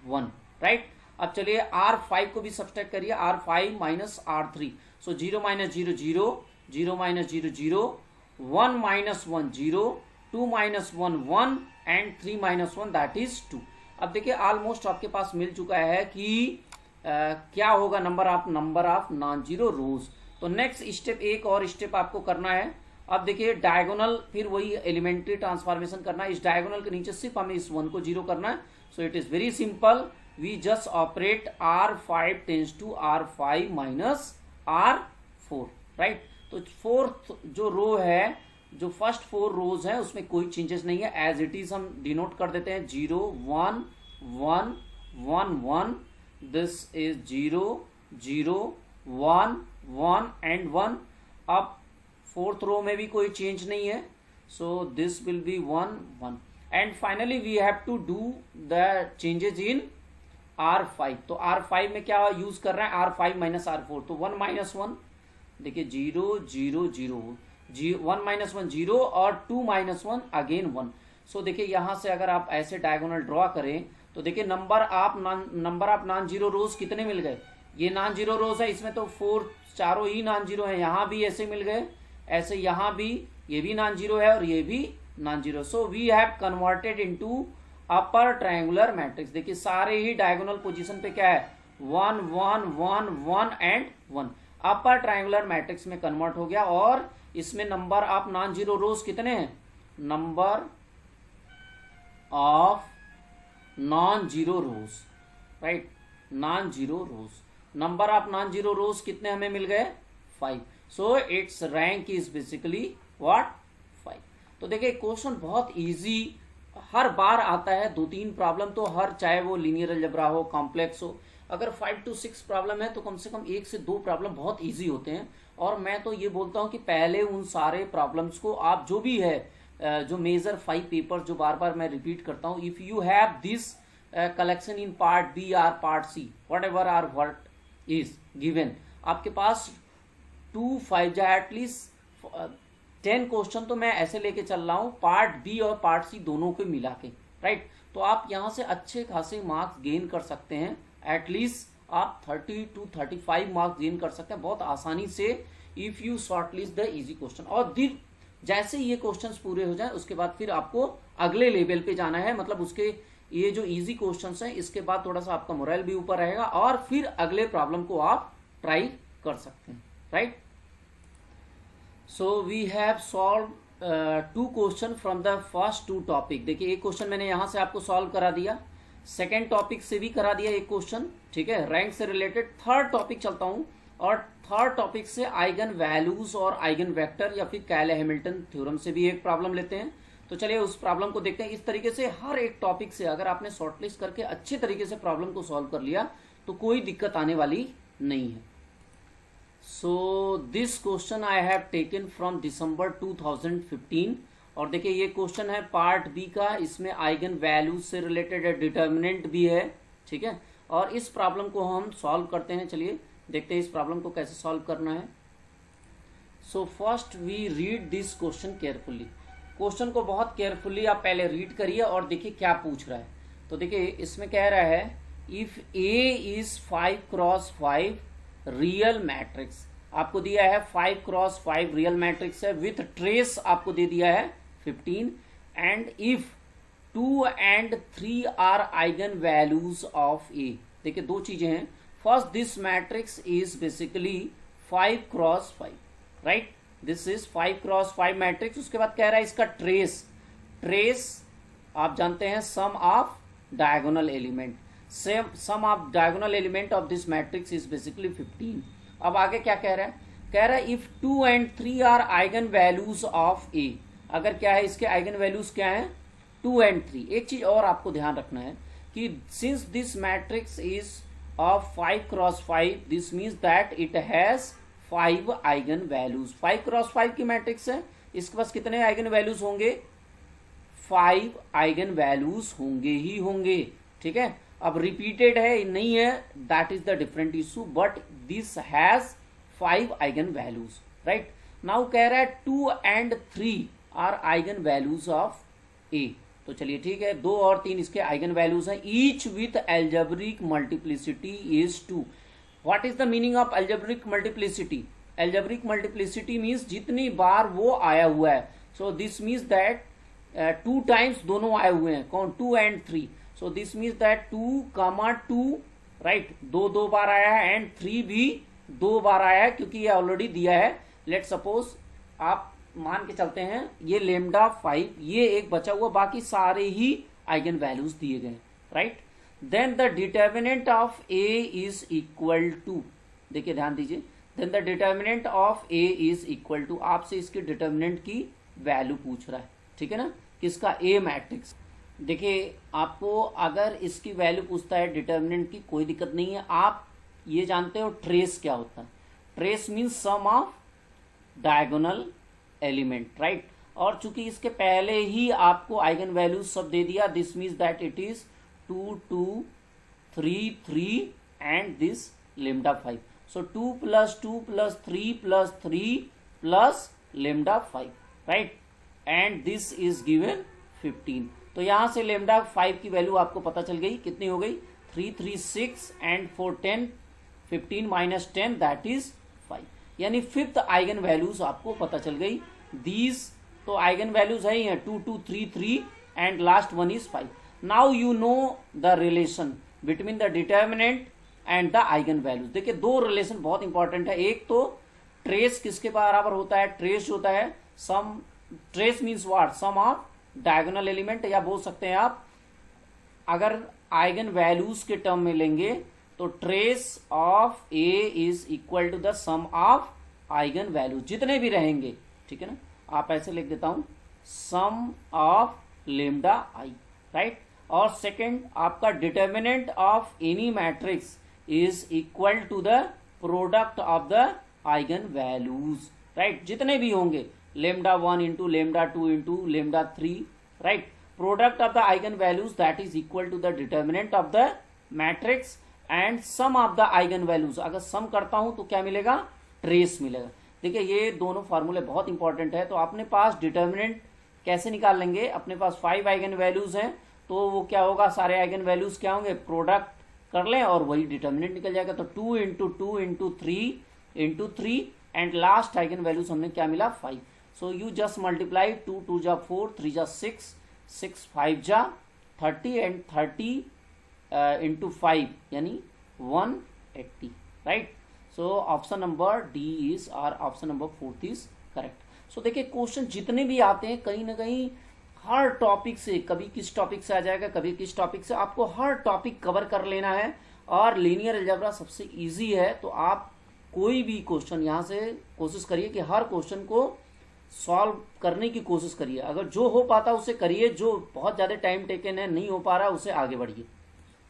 1, right. अब चलिए R5 को भी सब्सट्रैक्ट करिए, R5 minus R3। So 0 minus 0 0, 0 minus 0 0, 1 minus 1 0, 2 minus 1 1 and 3 minus 1 that is 2। अब देखिए ऑलमोस्ट आपके पास मिल चुका है कि क्या होगा number of non zero rows. तो नेक्स्ट स्टेप, एक और स्टेप आपको करना है। अब देखिए डायगोनल, फिर वही एलिमेंट्री ट्रांसफॉर्मेशन करना है। इस डायगोनल के नीचे सिर्फ हमें इस 1 को 0 करना है। So it is very simple, we just operate R5 tends to R5 minus R4, right. तो फोर्थ जो रो है, जो फर्स्ट 4 रोज है उसमें कोई चेंजेस नहीं है, एज इट इज हम डिनोट कर देते हैं 0 1 1 1 1, दिस इज 0 0 1 1 एंड 1। अब फोर्थ रो में भी कोई चेंज नहीं है, so this will be 1 1 and finally we have to do the changes in R5। तो R5 में क्या यूज कर रहे हैं, R5 माइनस R4। तो 1 माइनस 1, देखिए 0 0 0, 1 माइनस 1 0 और 2 माइनस 1 अगेन 1। सो देखिए यहां से अगर आप ऐसे डायगोनल ड्रॉ करें तो देखिए नंबर ऑफ नॉन जीरो रोज कितने मिल गए। ये नॉन जीरो रोज है, इसमें तो 4 चारों ही नॉन जीरो है। यहां भी ऐसे मिल गए, ऐसे यहां भी, ये भी नॉन जीरो है और ये भी non zero. So we have converted into upper triangular matrix. देखिए सारे ही डायगोनल पोजीशन पे क्या है, 1 1 1 1 एंड 1। अपर ट्रायंगुलर मैट्रिक्स में कन्वर्ट हो गया और इसमें नंबर ऑफ नॉन जीरो रोज कितने हैं, number of non zero rows, right, non zero rose. Number of non zero रोज कितने हमें मिल गए, 5। So it's rank is basically what, 5। तो देखिए क्वेश्चन बहुत इजी हर बार आता है, 2-3 प्रॉब्लम तो हर, चाहे वो लीनियर अलजेब्रा हो, कॉम्प्लेक्स हो। अगर 5 to 6 प्रॉब्लम है तो कम से कम 1 से 2 प्रॉब्लम बहुत इजी होते हैं। और मैं तो ये बोलता हूं कि पहले उन सारे प्रॉब्लम्स को आप जो भी है, जो मेजर 5 पेपर जो बार बार मैं रिपीट करता हूं, if you have this collection in part B और part C, whatever or what is given, आपके पास 2 5 या एटलीस्ट 10 क्वेश्चन तो मैं ऐसे लेके चल रहा हूं, पार्ट बी और पार्ट सी दोनों को मिला के, राइट। तो आप यहां से अच्छे खासे मार्क्स गेन कर सकते हैं, एटलीस्ट आप 30 to 35 मार्क्स गेन कर सकते हैं बहुत आसानी से, if you shortlist the easy question. और फिर जैसे ये क्वेश्चंस पूरे हो जाए उसके बाद फिर आपको अगले लेवल पे जाना है, मतलब उसके ये जो इजी क्वेश्चंस हैं इसके बाद थोड़ा सा आपका मोरल भी ऊपर रहेगा और फिर अगले प्रॉब्लम को आप ट्राई कर सकते हैं, right. So we have solve 2 question from the first 2 topic. देखिए एक क्वेश्चन मैंने यहां से आपको सॉल्व करा दिया, सेकेंड टॉपिक से भी करा दिया एक क्वेश्चन, ठीक है, रैंक से रिलेटेड। थर्ड टॉपिक चलता हूं और थर्ड टॉपिक से आइगन वैल्यूज और आइगन वेक्टर या फिर कैले हैमिल्टन थ्योरम से भी एक प्रॉब्लम लेते हैं। तो चलिए उस प्रॉब्लम को देखते हैं। इस तरीके से हर एक टॉपिक से अगर आपने शॉर्टलिस्ट करके अच्छे तरीके से प्रॉब्लम को सॉल्व कर लिया तो कोई दिक्कत आने वाली नहीं है। So this question I have taken from December 2015 और देखिए ये क्वेश्चन है पार्ट बी का, इसमें आइगन वैल्यूज से रिलेटेड है, डिटर्मिनेंट भी है, ठीक है। और इस प्रॉब्लम को हम सॉल्व करते हैं, चलिए देखते हैं इस प्रॉब्लम को कैसे सॉल्व करना है। So first we read this question carefully. Question को बहुत केयरफुली आप पहले रीड करिए और देखिए क्या पूछ रहा है। तो देखिए इसमें कह रहा है if A is 5x5 real matrix, आपको दिया है 5x5 रियल मैट्रिक्स है, विथ ट्रेस आपको दे दिया है 15, and if 2 and 3 are eigen values of A. देखिए 2 चीजें हैं, first this matrix is basically 5x5, right. This is 5x5 matrix. उसके बाद कह रहा है इसका ट्रेस, ट्रेस आप जानते हैं sum of diagonal element, sum of diagonal element of this matrix is basically 15। अब आगे क्या कह रहा है, कह रहा है if 2 and 3 are eigen values of A, अगर क्या है इसके आइगन वैल्यूज क्या है 2 and 3। एक चीज और आपको ध्यान रखना है कि since this matrix is of 5x5, this means that it has 5 eigen values. 5x5 की मैट्रिक्स है, इसके पास कितने आइगन वैल्यूज होंगे, 5 आइगन वैल्यूज होंगे ही होंगे, ठीक है। अब रिपीटेड है नहीं है, that is the different issue, but this has 5 eigen values, right. Now कह रहा है 2 and 3 are eigen values of A. तो चलिए ठीक है, 2 और 3 इसके आइगन वैल्यूज हैं, each with algebraic multiplicity is 2। What is the meaning of algebraic multiplicity, algebraic multiplicity means जितनी बार वो आया हुआ है, so this means that 2 times दोनों आए हुए हैं, कौन 2 and 3, so this means that 2, right, 2 बार आया है एंड 3 भी 2 बार आया है, क्योंकि ये ऑलरेडी दिया है। लेट सपोज आप मान के चलते हैं ये लेमडा 5, ये एक बचा हुआ, बाकी सारे ही आइगन वैल्यूज दिए गए, right. Then the determinant of A is equal to, देखिए ध्यान दीजिए, then the determinant of A is equal to, आपसे इसके डिटर्मिनेंट की वैल्यू पूछ रहा है, ठीक है ना, किसका, ए मैट्रिक्स। देखिए आपको अगर इसकी वैल्यू पूछता है डिटर्मिनेंट की, कोई दिक्कत नहीं है। आप ये जानते हो ट्रेस क्या होता है, trace means sum of diagonal element, right. और चूंकि इसके पहले ही आपको आइगन वैल्यूज सब दे दिया, this means that it is 2, 2, 3, 3 and this lambda 5। So 2 + 2 + 3 + 3 + lambda 5, right, and this is given 15। तो यहां से लेमडा 5 की वैल्यू आपको पता चल गई, कितनी हो गई, 3, 3, 6 एंड 4, 10, 15 - 10 दैट इज 5, यानी 5th आइगन वैल्यूज आपको पता चल गई। दीज तो आइगन वैल्यूज है ही है 2, 2, 3, 3 and last one is 5। Now you know the relation between the determinant and the eigen values. देखिए 2 रिलेशन बहुत इंपॉर्टेंट है, एक तो ट्रेस किसके बराबर होता है, ट्रेस होता है sum, trace means what, sum of diagonal element, या बोल सकते हैं आप अगर आइगन वैल्यूज के टर्म में लेंगे तो trace of A is equal to the sum of eigen values, जितने भी रहेंगे, ठीक है ना। आप ऐसे लिख देता हूं, sum of lambda I, right. और सेकंड आपका determinant of any matrix is equal to the product of the eigen values, right, जितने भी होंगे, lambda 1 into lambda 2 into lambda 3, right, product of the eigen values that is equal to the determinant of the matrix and sum of the eigen values. अगर sum करता हूं तो क्या मिलेगा, trace मिलेगा। देखिए ये दोनों फॉर्मूले बहुत इंपॉर्टेंट है। तो अपने पास डिटर्मिनेंट कैसे निकाल लेंगे, अपने पास 5 आइगन वैल्यूज हैं, तो वो क्या होगा, सारे आइगन वैल्यूज क्या होंगे, प्रोडक्ट कर लें और वही डिटर्मिनेंट निकल जाएगा। तो 2 into 2 into 3 into 3 and last eigen values हमने क्या मिला, 5। सो यू जस्ट मल्टीप्लाई 2, 2 जा 4, 3 जा 6, 6 5 जा 30 एंड 30 इंटू 5 यानी 180, right. So option number D is, और ऑप्शन नंबर 4 इज करेक्ट। सो देखिए क्वेश्चन जितने भी आते हैं कहीं ना कहीं हर टॉपिक से, कभी किस टॉपिक से आ जाएगा, कभी किस टॉपिक से, आपको हर टॉपिक कवर कर लेना है। और लीनियर अलजेब्रा सबसे इजी है, तो आप कोई भी क्वेश्चन यहाँ से कोशिश करिए कि हर क्वेश्चन को सॉल्व करने की कोशिश करिए। अगर जो हो पाता उसे करिए, जो बहुत ज़्यादा टाइम टेकन है, नहीं हो पा रहा उसे आगे बढ़िए।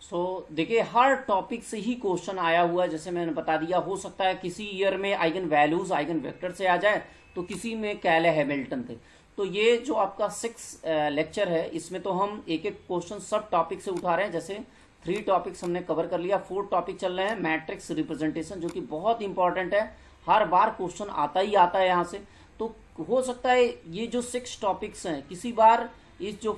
सो देखिए हर टॉपिक से ही क्वेश्चन आया हुआ है, जैसे मैंने बता दिया। हो सकता है किसी ईयर में आइगन वैल्यूज आइगन वेक्टर से आ जाए, तो किसी में कैले हैमिल्टन थे। तो ये जो आपका 6 लेक्चर है, इसमें तो हम एक एक क्वेश्चन सब टॉपिक से उठा रहे हैं। जैसे 3 टॉपिक्स हमने कवर कर लिया, 4 टॉपिक चल रहे हैं। मैट्रिक्स रिप्रेजेंटेशन जो कि बहुत इंपॉर्टेंट है, हर बार क्वेश्चन आता ही आता है यहाँ से। तो हो सकता है ये जो 6 टॉपिक्स हैं, किसी बार इस जो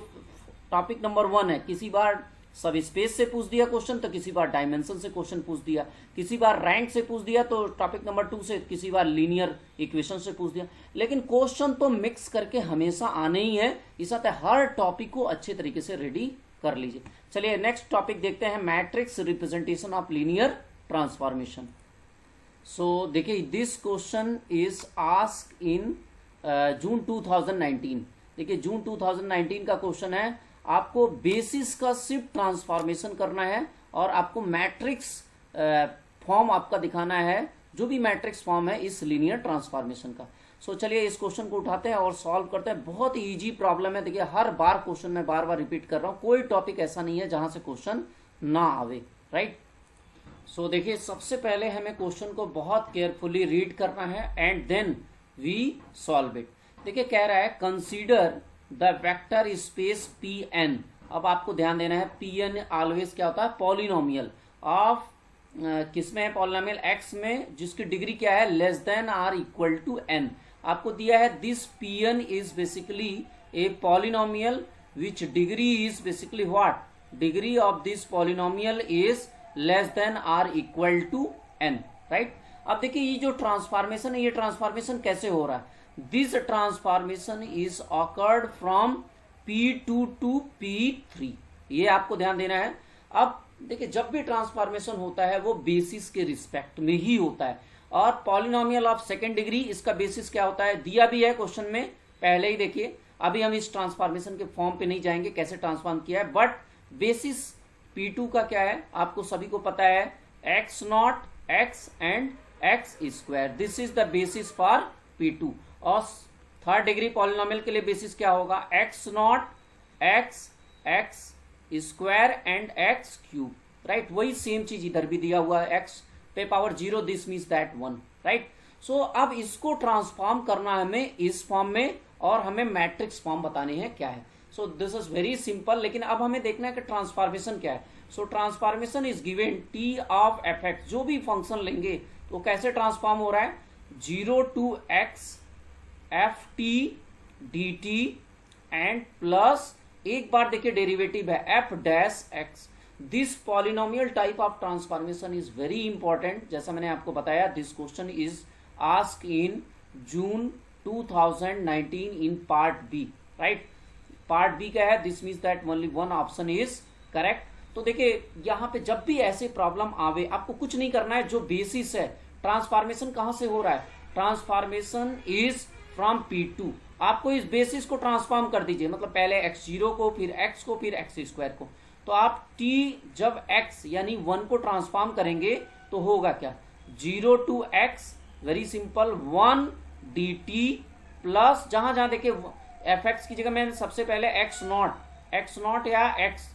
टॉपिक नंबर 1 है, किसी बार सब स्पेस से पूछ दिया क्वेश्चन, तो किसी बार डायमेंशन से क्वेश्चन पूछ दिया, किसी बार रैंक से पूछ दिया, तो टॉपिक नंबर 2 से, किसी बार लीनियर इक्वेशन से पूछ दिया। लेकिन क्वेश्चन तो मिक्स करके हमेशा आने ही है, इस हर टॉपिक को अच्छे तरीके से रेडी कर लीजिए। चलिए नेक्स्ट टॉपिक देखते हैं, matrix representation of linear transformation. So देखिए this question is ask in June 2019। देखिए जून 2019 का क्वेश्चन है, आपको बेसिस का सिर्फ ट्रांसफॉर्मेशन करना है और आपको मैट्रिक्स फॉर्म आपका दिखाना है, जो भी मैट्रिक्स फॉर्म है इस लीनियर ट्रांसफॉर्मेशन का। सो चलिए इस क्वेश्चन को उठाते हैं और सॉल्व करते हैं। बहुत इजी प्रॉब्लम है। देखिए हर बार क्वेश्चन मैं बार बार रिपीट कर रहा हूं, कोई टॉपिक ऐसा नहीं है जहां से क्वेश्चन ना आवे, राइट। सो देखिए सबसे पहले हमें क्वेश्चन को बहुत केयरफुली रीड करना है and then we solve it. देखिए कह रहा है consider the vector space P n. अब आपको ध्यान देना है, पी एन ऑलवेज क्या होता है, पॉलिनोमियल ऑफ किसमें है, पॉलिनोमियल एक्स में, जिसकी डिग्री क्या है, less than or equal to n. आपको दिया है this P n is basically a polynomial which degree is basically what, degree of this polynomial is less than or equal to n, right. अब देखिए ये जो transformation है, ये transformation कैसे हो रहा है, this transformation is occurred from P2 to P3, ये आपको ध्यान देना है। अब देखिए जब भी ट्रांसफॉर्मेशन होता है वो बेसिस के रिस्पेक्ट में ही होता है, और पॉलिनोमियल ऑफ सेकेंड डिग्री, इसका बेसिस क्या होता है, दिया भी है क्वेश्चन में पहले ही। देखिए अभी हम इस ट्रांसफॉर्मेशन के फॉर्म पे नहीं जाएंगे कैसे ट्रांसफॉर्म किया है, बट बेसिस P2 का क्या है आपको सभी को पता है, x not x and x square, this is the basis for P2। और थर्ड डिग्री पॉलिनोमियल के लिए बेसिस क्या होगा, X not X X square and X cube, right. वही सेम चीज इधर भी दिया हुआ है, एक्स पे power 0, this means that 1, right. So अब इसको ट्रांसफॉर्म करना है हमें इस फॉर्म में, और हमें मैट्रिक्स फॉर्म बतानी है क्या है। So this is very simple, लेकिन अब हमें देखना है कि ट्रांसफॉर्मेशन क्या है। So transformation is given T of F X, जो भी फंक्शन लेंगे तो कैसे ट्रांसफॉर्म हो रहा है, 0 to x f t d t and plus एक बार देखिए डेरिवेटिव है f dash x. This polynomial type of transformation is very important, जैसा मैंने आपको बताया this question is ask in June 2019 in part B, right. Part B क्या है, this means that only one option is correct. तो देखिए यहां पे जब भी ऐसे प्रॉब्लम आवे आपको कुछ नहीं करना है, जो बेसिस है, ट्रांसफॉर्मेशन कहां से हो रहा है, ट्रांसफॉर्मेशन इज फ्रॉम P2, आपको इस बेसिस को ट्रांसफॉर्म कर दीजिए, मतलब पहले x0 को, फिर x को, फिर x स्क्वायर को। तो आप t जब x यानी 1 को ट्रांसफॉर्म करेंगे तो होगा क्या, 0 to x, very simple, 1 dt plus जहां जहां देखिए fx की जगह में सबसे पहले x नॉट या x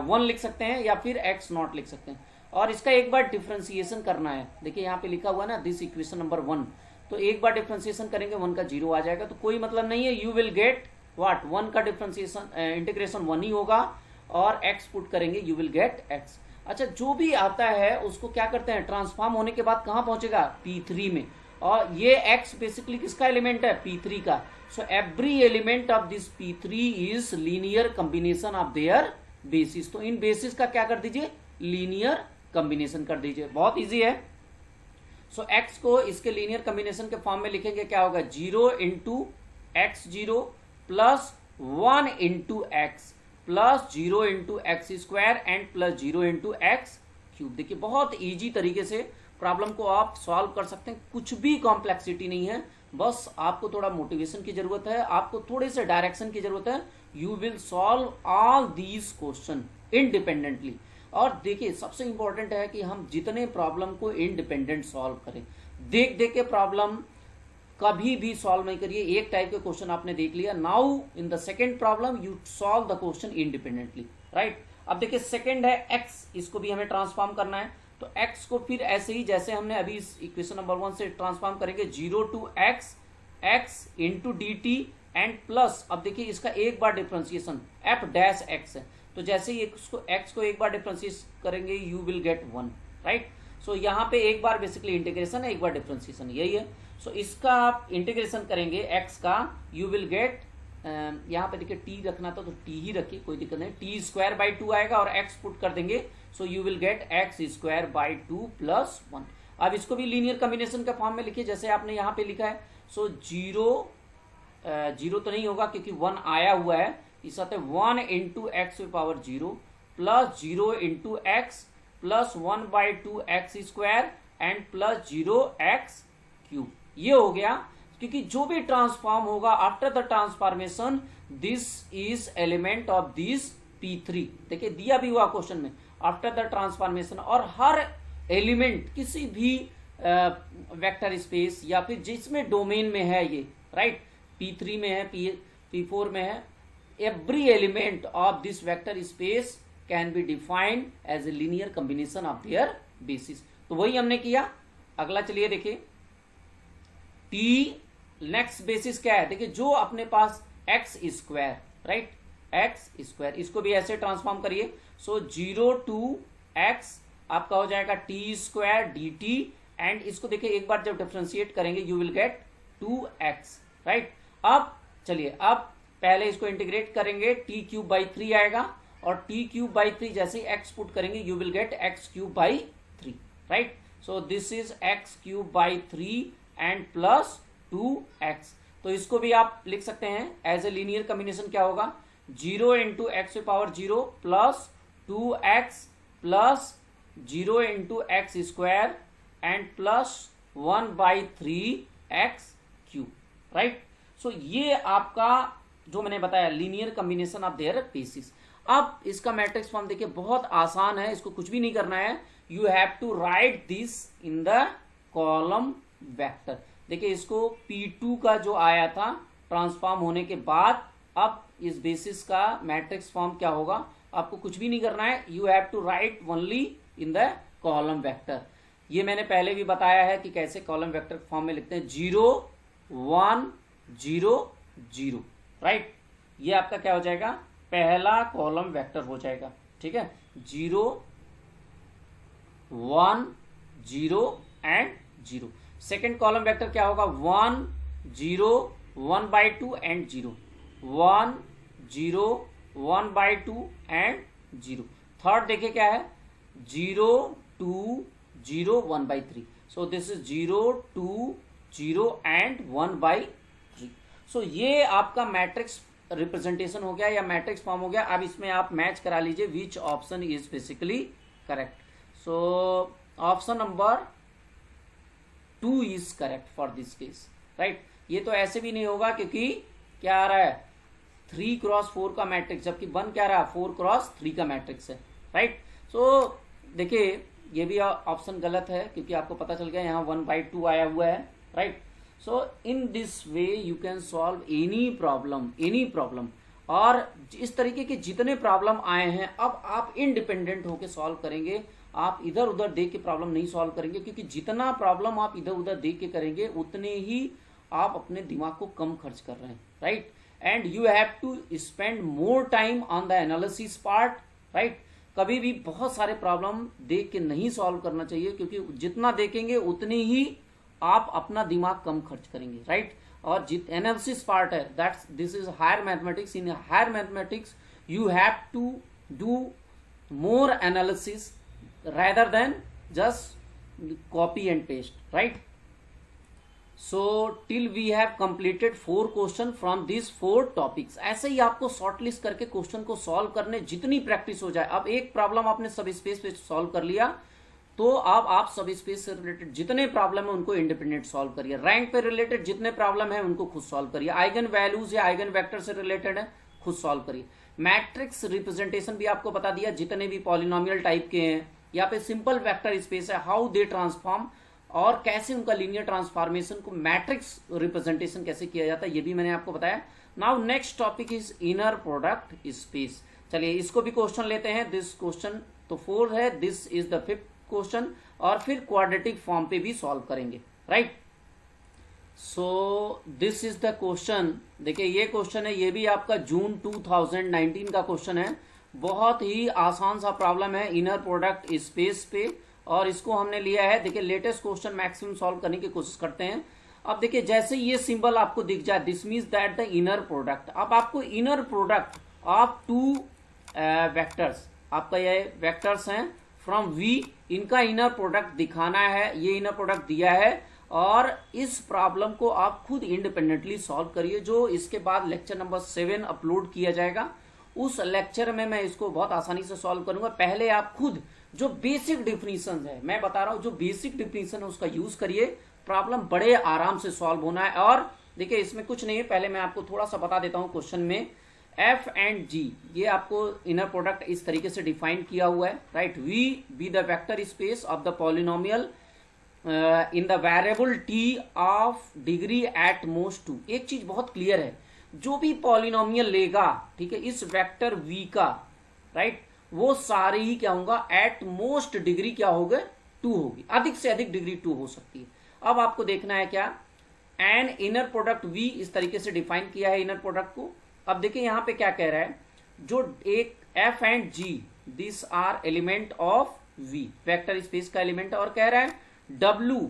1 लिख सकते हैं, या फिर x नॉट लिख सकते हैं, और इसका एक बार डिफ्रेंसिएशन करना है। देखिए यहाँ पे लिखा हुआ ना दिस इक्वेशन नंबर 1, तो एक बार डिफ्रेंसिएशन करेंगे 1 का 0 आ जाएगा, तो कोई मतलब नहीं है, यू विल गेट व्हाट, 1 का डिफ्रेंसिएशन इंटीग्रेशन 1 ही होगा, और x पुट करेंगे यू विल गेट x। अच्छा जो भी आता है उसको क्या करते हैं, ट्रांसफॉर्म होने के बाद कहां पहुंचेगा, P3 में, और ये x बेसिकली किसका एलिमेंट है, P3 का। So every element of this P3 is linear combination of their basis. तो इन बेसिस का क्या कर दीजिए, लीनियर कॉम्बिनेशन कर दीजिए, बहुत इजी है। सो x को इसके लीनियर कॉम्बिनेशन के फॉर्म में लिखेंगे, क्या होगा, 0 into x 0 plus 1 into x plus 0 into x square and plus 0 into x cube. देखिए बहुत इजी तरीके से प्रॉब्लम को आप सॉल्व कर सकते हैं, कुछ भी कॉम्प्लेक्सिटी नहीं है, बस आपको थोड़ा मोटिवेशन की जरूरत है, आपको थोड़े से डायरेक्शन की जरूरत है। You will solve all these question independently. और देखिए सबसे इंपॉर्टेंट है कि हम जितने प्रॉब्लम को इंडिपेंडेंट सॉल्व करें, देख देख के प्रॉब्लम कभी भी सॉल्व नहीं करिए। एक टाइप के क्वेश्चन आपने देख लिया, now in the second problem you solve the question independently, right. अब देखिए सेकेंड है x, इसको भी हमें ट्रांसफॉर्म करना है, तो x को फिर ऐसे ही जैसे हमने अभी इस इक्वेशन नंबर 1 से ट्रांसफॉर्म करेंगे, 0 to x x into d t and plus, अब देखिए इसका एक बार डिफ्रेंसिएशन एफ डैश एक्स है, तो जैसे ही इसको x को एक बार डिफ्रेंशिएट करेंगे you will get 1, right. So यहाँ पे एक बार बेसिकली इंटीग्रेशन है, एक बार डिफ्रेंशिएशन, यही है। सो इसका आप इंटीग्रेशन करेंगे x का, यू विल गेट, यहाँ पे देखिए t रखना था तो t ही रखिए, कोई दिक्कत नहीं, टी स्क्वायर बाई 2 आएगा और x पुट कर देंगे, so you will get x square by 2 plus 1। अब इसको भी लीनियर कॉम्बिनेशन का फॉर्म में लिखिए, जैसे आपने यहाँ पे लिखा है। सो 0 तो नहीं होगा क्योंकि 1 आया हुआ है, इस साथ 1 into x power 0 plus 0 into x plus 1 by 2 x square and plus 0x³ ये हो गया, क्योंकि जो भी ट्रांसफॉर्म होगा after the transformation this is element of this P3। देखिए दिया भी हुआ क्वेश्चन में आफ्टर द ट्रांसफॉर्मेशन, और हर एलिमेंट किसी भी वेक्टर स्पेस या फिर जिसमें डोमेन में है ये, राइट, P3 में है, P4 में है, every element of this vector space can be defined as a linear combination of their basis. तो वही हमने किया। अगला चलिए देखिए, T नेक्स्ट बेसिस क्या है, देखिए जो अपने पास x², राइट, x², इसको भी ऐसे ट्रांसफॉर्म करिए। सो 0 to x आपका हो जाएगा t² dt, एंड इसको देखिए एक बार जब डिफरेंशिएट करेंगे you will gate 2x, right. अब चलिए, अब पहले इसको इंटीग्रेट करेंगे, t³ आएगा, और t³ जैसे ही x पुट करेंगे you will gate x³/3, right. So this is x³ and plus 2x। तो इसको भी आप लिख सकते हैं एज ए लीनियर कॉम्बिनेशन। क्या होगा, 0 into x⁴ plus 2x plus 0 into x² and plus 1/3x³, right. So ये आपका जो मैंने बताया linear combination of their basis. अब इसका मैट्रिक्स फॉर्म देखिए बहुत आसान है, इसको कुछ भी नहीं करना है, you have to write this in the column vector. देखिए इसको P2 का जो आया था ट्रांसफॉर्म होने के बाद, अब इस बेसिस का मैट्रिक्स फॉर्म क्या होगा, आपको कुछ भी नहीं करना है, you have to write only in the column vector. ये मैंने पहले भी बताया है कि कैसे कॉलम वेक्टर फॉर्म में लिखते हैं, 0 1 0 0, राइट। ये आपका क्या हो जाएगा, पहला कॉलम वेक्टर हो जाएगा, ठीक है, 0 1 0 एंड 0। सेकेंड कॉलम वेक्टर क्या होगा, 1 0 1/2 एंड 0, 1 0 1/2 एंड 0। थर्ड देखिए क्या है, 0 2 0 1/3। सो दिस इज 0 2 0 एंड 1/3। सो ये आपका मैट्रिक्स रिप्रेजेंटेशन हो गया या मैट्रिक्स फॉर्म हो गया। अब इसमें आप मैच करा लीजिए which option is basically correct. So option number 2 is correct for this case, right. ये तो ऐसे भी नहीं होगा क्योंकि क्या आ रहा है, 3x4 का मैट्रिक्स, जबकि 1 क्या रहा, 4x3 का मैट्रिक्स है, राइट। सो देखिए ये भी ऑप्शन गलत है क्योंकि आपको पता चल गया यहाँ 1/2 आया हुआ है, right. So in this way you can solve any problem, और इस तरीके के जितने प्रॉब्लम आए हैं अब आप इंडिपेंडेंट होके सॉल्व करेंगे। आप इधर उधर देख के प्रॉब्लम नहीं सॉल्व करेंगे, क्योंकि जितना प्रॉब्लम आप इधर उधर देख के करेंगे उतने ही आप अपने दिमाग को कम खर्च कर रहे हैं, right. And you have to spend more time on the analysis part, right. कभी भी बहुत सारे प्रॉब्लम देख के नहीं सॉल्व करना चाहिए, क्योंकि जितना देखेंगे उतने ही आप अपना दिमाग कम खर्च करेंगे, राइट। और एनालिसिस पार्ट है, that's this is higher mathematics. In higher mathematics you have to do more analysis rather than just copy and paste, right? So till we have completed 4 question from these 4 topics। ऐसे ही आपको shortlist करके question को solve करने जितनी practice हो जाए। अब एक प्रॉब्लम आपने सब स्पेस पे सॉल्व कर लिया, तो अब आप सब स्पेस से रिलेटेड जितने प्रॉब्लम है उनको इंडिपेंडेंट सॉल्व करिए। रैंक पे रिलेटेड जितने प्रॉब्लम है उनको खुद सॉल्व करिए। आइगन वैल्यूज या आइगन वेक्टर से रिलेटेड है, खुद सॉल्व करिए। मैट्रिक्स रिप्रेजेंटेशन भी आपको बता दिया, जितने भी पॉलिनोमियल टाइप के हैं या पे सिंपल वेक्टर स्पेस है, हाउ दे ट्रांसफॉर्म और कैसे उनका लीनियर ट्रांसफॉर्मेशन को मैट्रिक्स रिप्रेजेंटेशन कैसे किया जाता है, ये भी मैंने आपको बताया। Now next topic is inner product space. चलिए इसको भी क्वेश्चन लेते हैं। दिस क्वेश्चन तो 4 है, this is the 5th question, और फिर क्वाड्रेटिक फॉर्म पे भी सॉल्व करेंगे, right. So this is the question. देखिए ये क्वेश्चन है, ये भी आपका जून 2019 का क्वेश्चन है। बहुत ही आसान सा प्रॉब्लम है इनर प्रोडक्ट स्पेस पे, और इसको हमने लिया है। देखिए लेटेस्ट क्वेश्चन मैक्सिमम सॉल्व करने की कोशिश करते हैं। अब देखिए जैसे ये सिंबल आपको दिख जाए, this means that the inner product. अब आपको इनर प्रोडक्ट ऑफ 2 वेक्टर्स, आपका ये वेक्टर्स हैं फ्रॉम V, इनका इनर प्रोडक्ट दिखाना है। ये इनर प्रोडक्ट दिया है, और इस प्रॉब्लम को आप खुद इंडिपेंडेंटली सॉल्व करिए, जो इसके बाद लेक्चर नंबर 7 अपलोड किया जाएगा। उस लेक्चर में मैं इसको बहुत आसानी से सॉल्व करूंगा। पहले आप खुद जो बेसिक डिफिनीशन है, मैं बता रहा हूं जो बेसिक डिफिनीशन है उसका यूज करिए, प्रॉब्लम बड़े आराम से सॉल्व होना है। और देखिए इसमें कुछ नहीं है, पहले मैं आपको थोड़ा सा बता देता हूं क्वेश्चन में एफ एंड जी, ये आपको इनर प्रोडक्ट इस तरीके से डिफाइन किया हुआ है, right. V be the vector space of the polynomial in the variable t of degree at most 2। एक चीज बहुत क्लियर है, जो भी पॉलिनोमियल लेगा, ठीक है, इस वेक्टर वी का, राइट, वो सारे ही क्या होगा, एट मोस्ट डिग्री क्या होगा, 2 होगी, अधिक से अधिक डिग्री 2 हो सकती है। अब आपको देखना है क्या, एन इनर प्रोडक्ट वी इस तरीके से डिफाइन किया है इनर प्रोडक्ट को। अब देखिए यहां पे क्या कह रहा है, जो एक f and g this are element of V, vector space का एलिमेंट है, और कह रहा है W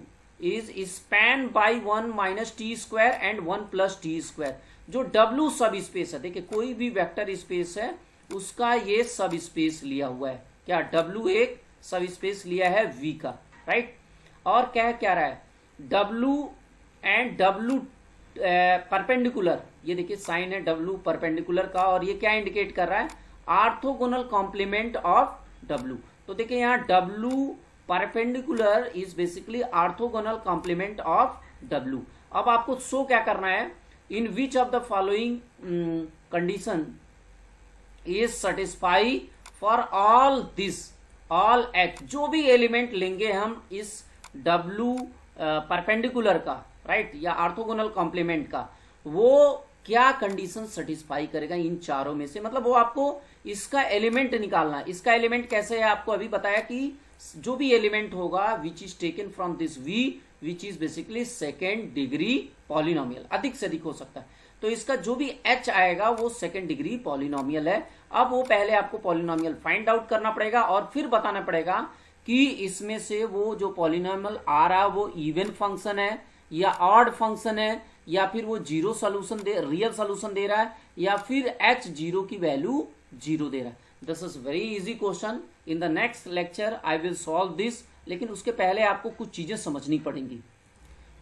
is span by 1 minus t square and 1 plus t square. जो W सब स्पेस है, देखिए कोई भी वेक्टर स्पेस है उसका ये सब स्पेस लिया हुआ है, क्या W एक सब स्पेस लिया है V का, राइट। और क्या रहा है, W एंड W परपेंडिकुलर, ये देखिए साइन है W परपेंडिकुलर का, और ये क्या इंडिकेट कर रहा है, ऑर्थोगोनल कॉम्प्लीमेंट ऑफ W। तो देखिए यहाँ W perpendicular is basically orthogonal complement of W। अब आपको शो क्या करना है, in which of the following condition is satisfy for all this, all H, जो भी एलिमेंट लेंगे हम इस W परपेंडिकुलर का, राइट, या ऑर्थोगोनल कॉम्प्लीमेंट का, वो क्या कंडीशन सेटिस्फाई करेगा इन चारों में से, मतलब वो आपको इसका एलिमेंट निकालना है। इसका एलिमेंट कैसे है, आपको अभी बताया कि जो भी एलिमेंट होगा which is taken from this V, which is basically second degree polynomial, अधिक से अधिक हो सकता है, तो इसका जो भी H आएगा वो सेकेंड डिग्री पॉलिनोमियल है। अब वो पहले आपको पॉलिनोमियल फाइंड आउट करना पड़ेगा और फिर बताना पड़ेगा कि इसमें से वो जो पॉलिनोमियल आ रहा है वो इवन फंक्शन है या ऑड फंक्शन है, या फिर वो जीरो सोल्यूशन दे, रियल सोल्यूशन दे रहा है, या फिर H0 की वैल्यू 0 दे रहा है। This is very easy question, in the next lecture I will solve this, लेकिन उसके पहले आपको कुछ चीजें समझनी पड़ेंगी।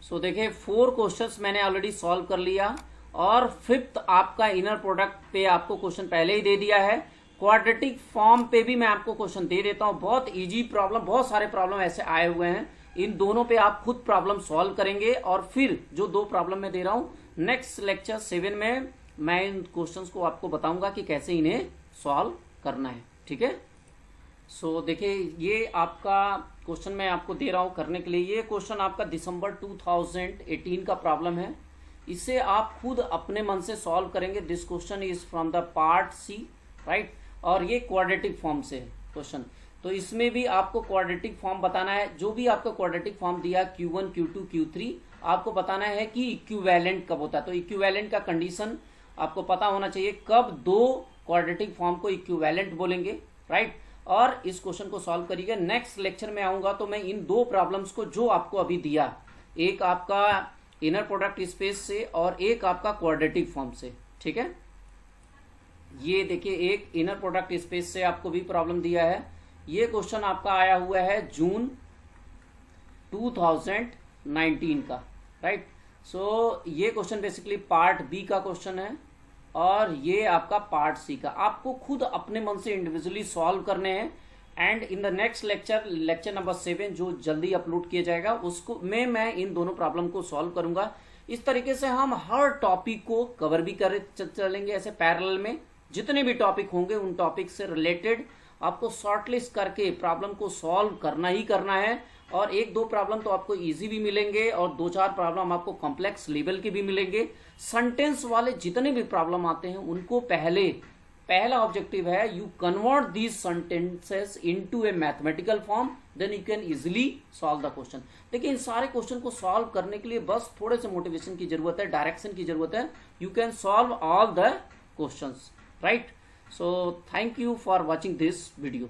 सो देखिए 4 क्वेश्चंस मैंने ऑलरेडी सॉल्व कर लिया, और 5th आपका इनर प्रोडक्ट पे आपको क्वेश्चन पहले ही दे दिया है। क्वाड्रेटिक फॉर्म पे भी मैं आपको क्वेश्चन दे देता हूं, बहुत इजी प्रॉब्लम, बहुत सारे प्रॉब्लम ऐसे आए हुए हैं, इन दोनों पे आप खुद प्रॉब्लम सॉल्व करेंगे, और फिर जो 2 प्रॉब्लम मैं दे रहा हूं नेक्स्ट लेक्चर 7 में मैं इन क्वेश्चंस को आपको बताऊंगा कि कैसे इन्हें सॉल्व करना है, ठीक है। सो देखिए ये आपका क्वेश्चन मैं आपको दे रहा हूं करने के लिए, ये क्वेश्चन आपका दिसंबर 2018 का प्रॉब्लम है, इसे आप खुद अपने मन से सॉल्व करेंगे। This question is from the part C, right, और ये क्वाड्रेटिक फॉर्म से क्वेश्चन, तो इसमें भी आपको क्वाड्रेटिक फॉर्म बताना है। जो भी आपको क्वाड्रेटिक फॉर्म दिया Q1 Q2 Q3, आपको बताना है कि इक्विवेलेंट कब होता है, तो इक्विवेलेंट का कंडीशन आपको पता होना चाहिए, कब 2 क्वाड्रेटिक फॉर्म को इक्विवेलेंट बोलेंगे, राइट। और इस क्वेश्चन को सॉल्व करिएगा। नेक्स्ट लेक्चर में आऊंगा तो मैं इन 2 प्रॉब्लम्स को जो आपको अभी दिया, एक आपका इनर प्रोडक्ट स्पेस से और एक आपका क्वाड्रेटिक फॉर्म से, ठीक है। ये देखिए एक इनर प्रोडक्ट स्पेस से आपको भी प्रॉब्लम दिया है, ये क्वेश्चन आपका आया हुआ है जून 2019 का, राइट। सो ये क्वेश्चन बेसिकली पार्ट B का क्वेश्चन है, और ये आपका पार्ट C का। आपको खुद अपने मन से इंडिविजुअली सॉल्व करने हैं, and in the next lecture, lecture number 7 जो जल्दी अपलोड किया जाएगा, उसको मैं इन दोनों प्रॉब्लम को सॉल्व करूंगा। इस तरीके से हम हर टॉपिक को कवर भी कर चलेंगे, ऐसे पैरेलल में जितने भी टॉपिक होंगे उन टॉपिक से रिलेटेड आपको शॉर्टलिस्ट करके प्रॉब्लम को सॉल्व करना ही करना है। और 1-2 प्रॉब्लम तो आपको इजी भी मिलेंगे, और 2-4 प्रॉब्लम आपको कॉम्प्लेक्स लेवल के भी मिलेंगे। सेंटेंस वाले जितने भी प्रॉब्लम आते हैं उनको पहला ऑब्जेक्टिव है, you convert these sentences into a mathematical form, then you can easily solve the question. देखिए इन सारे क्वेश्चन को सॉल्व करने के लिए बस थोड़े से मोटिवेशन की जरूरत है, डायरेक्शन की जरूरत है। You can solve all the questions, right. So thank you for watching this video.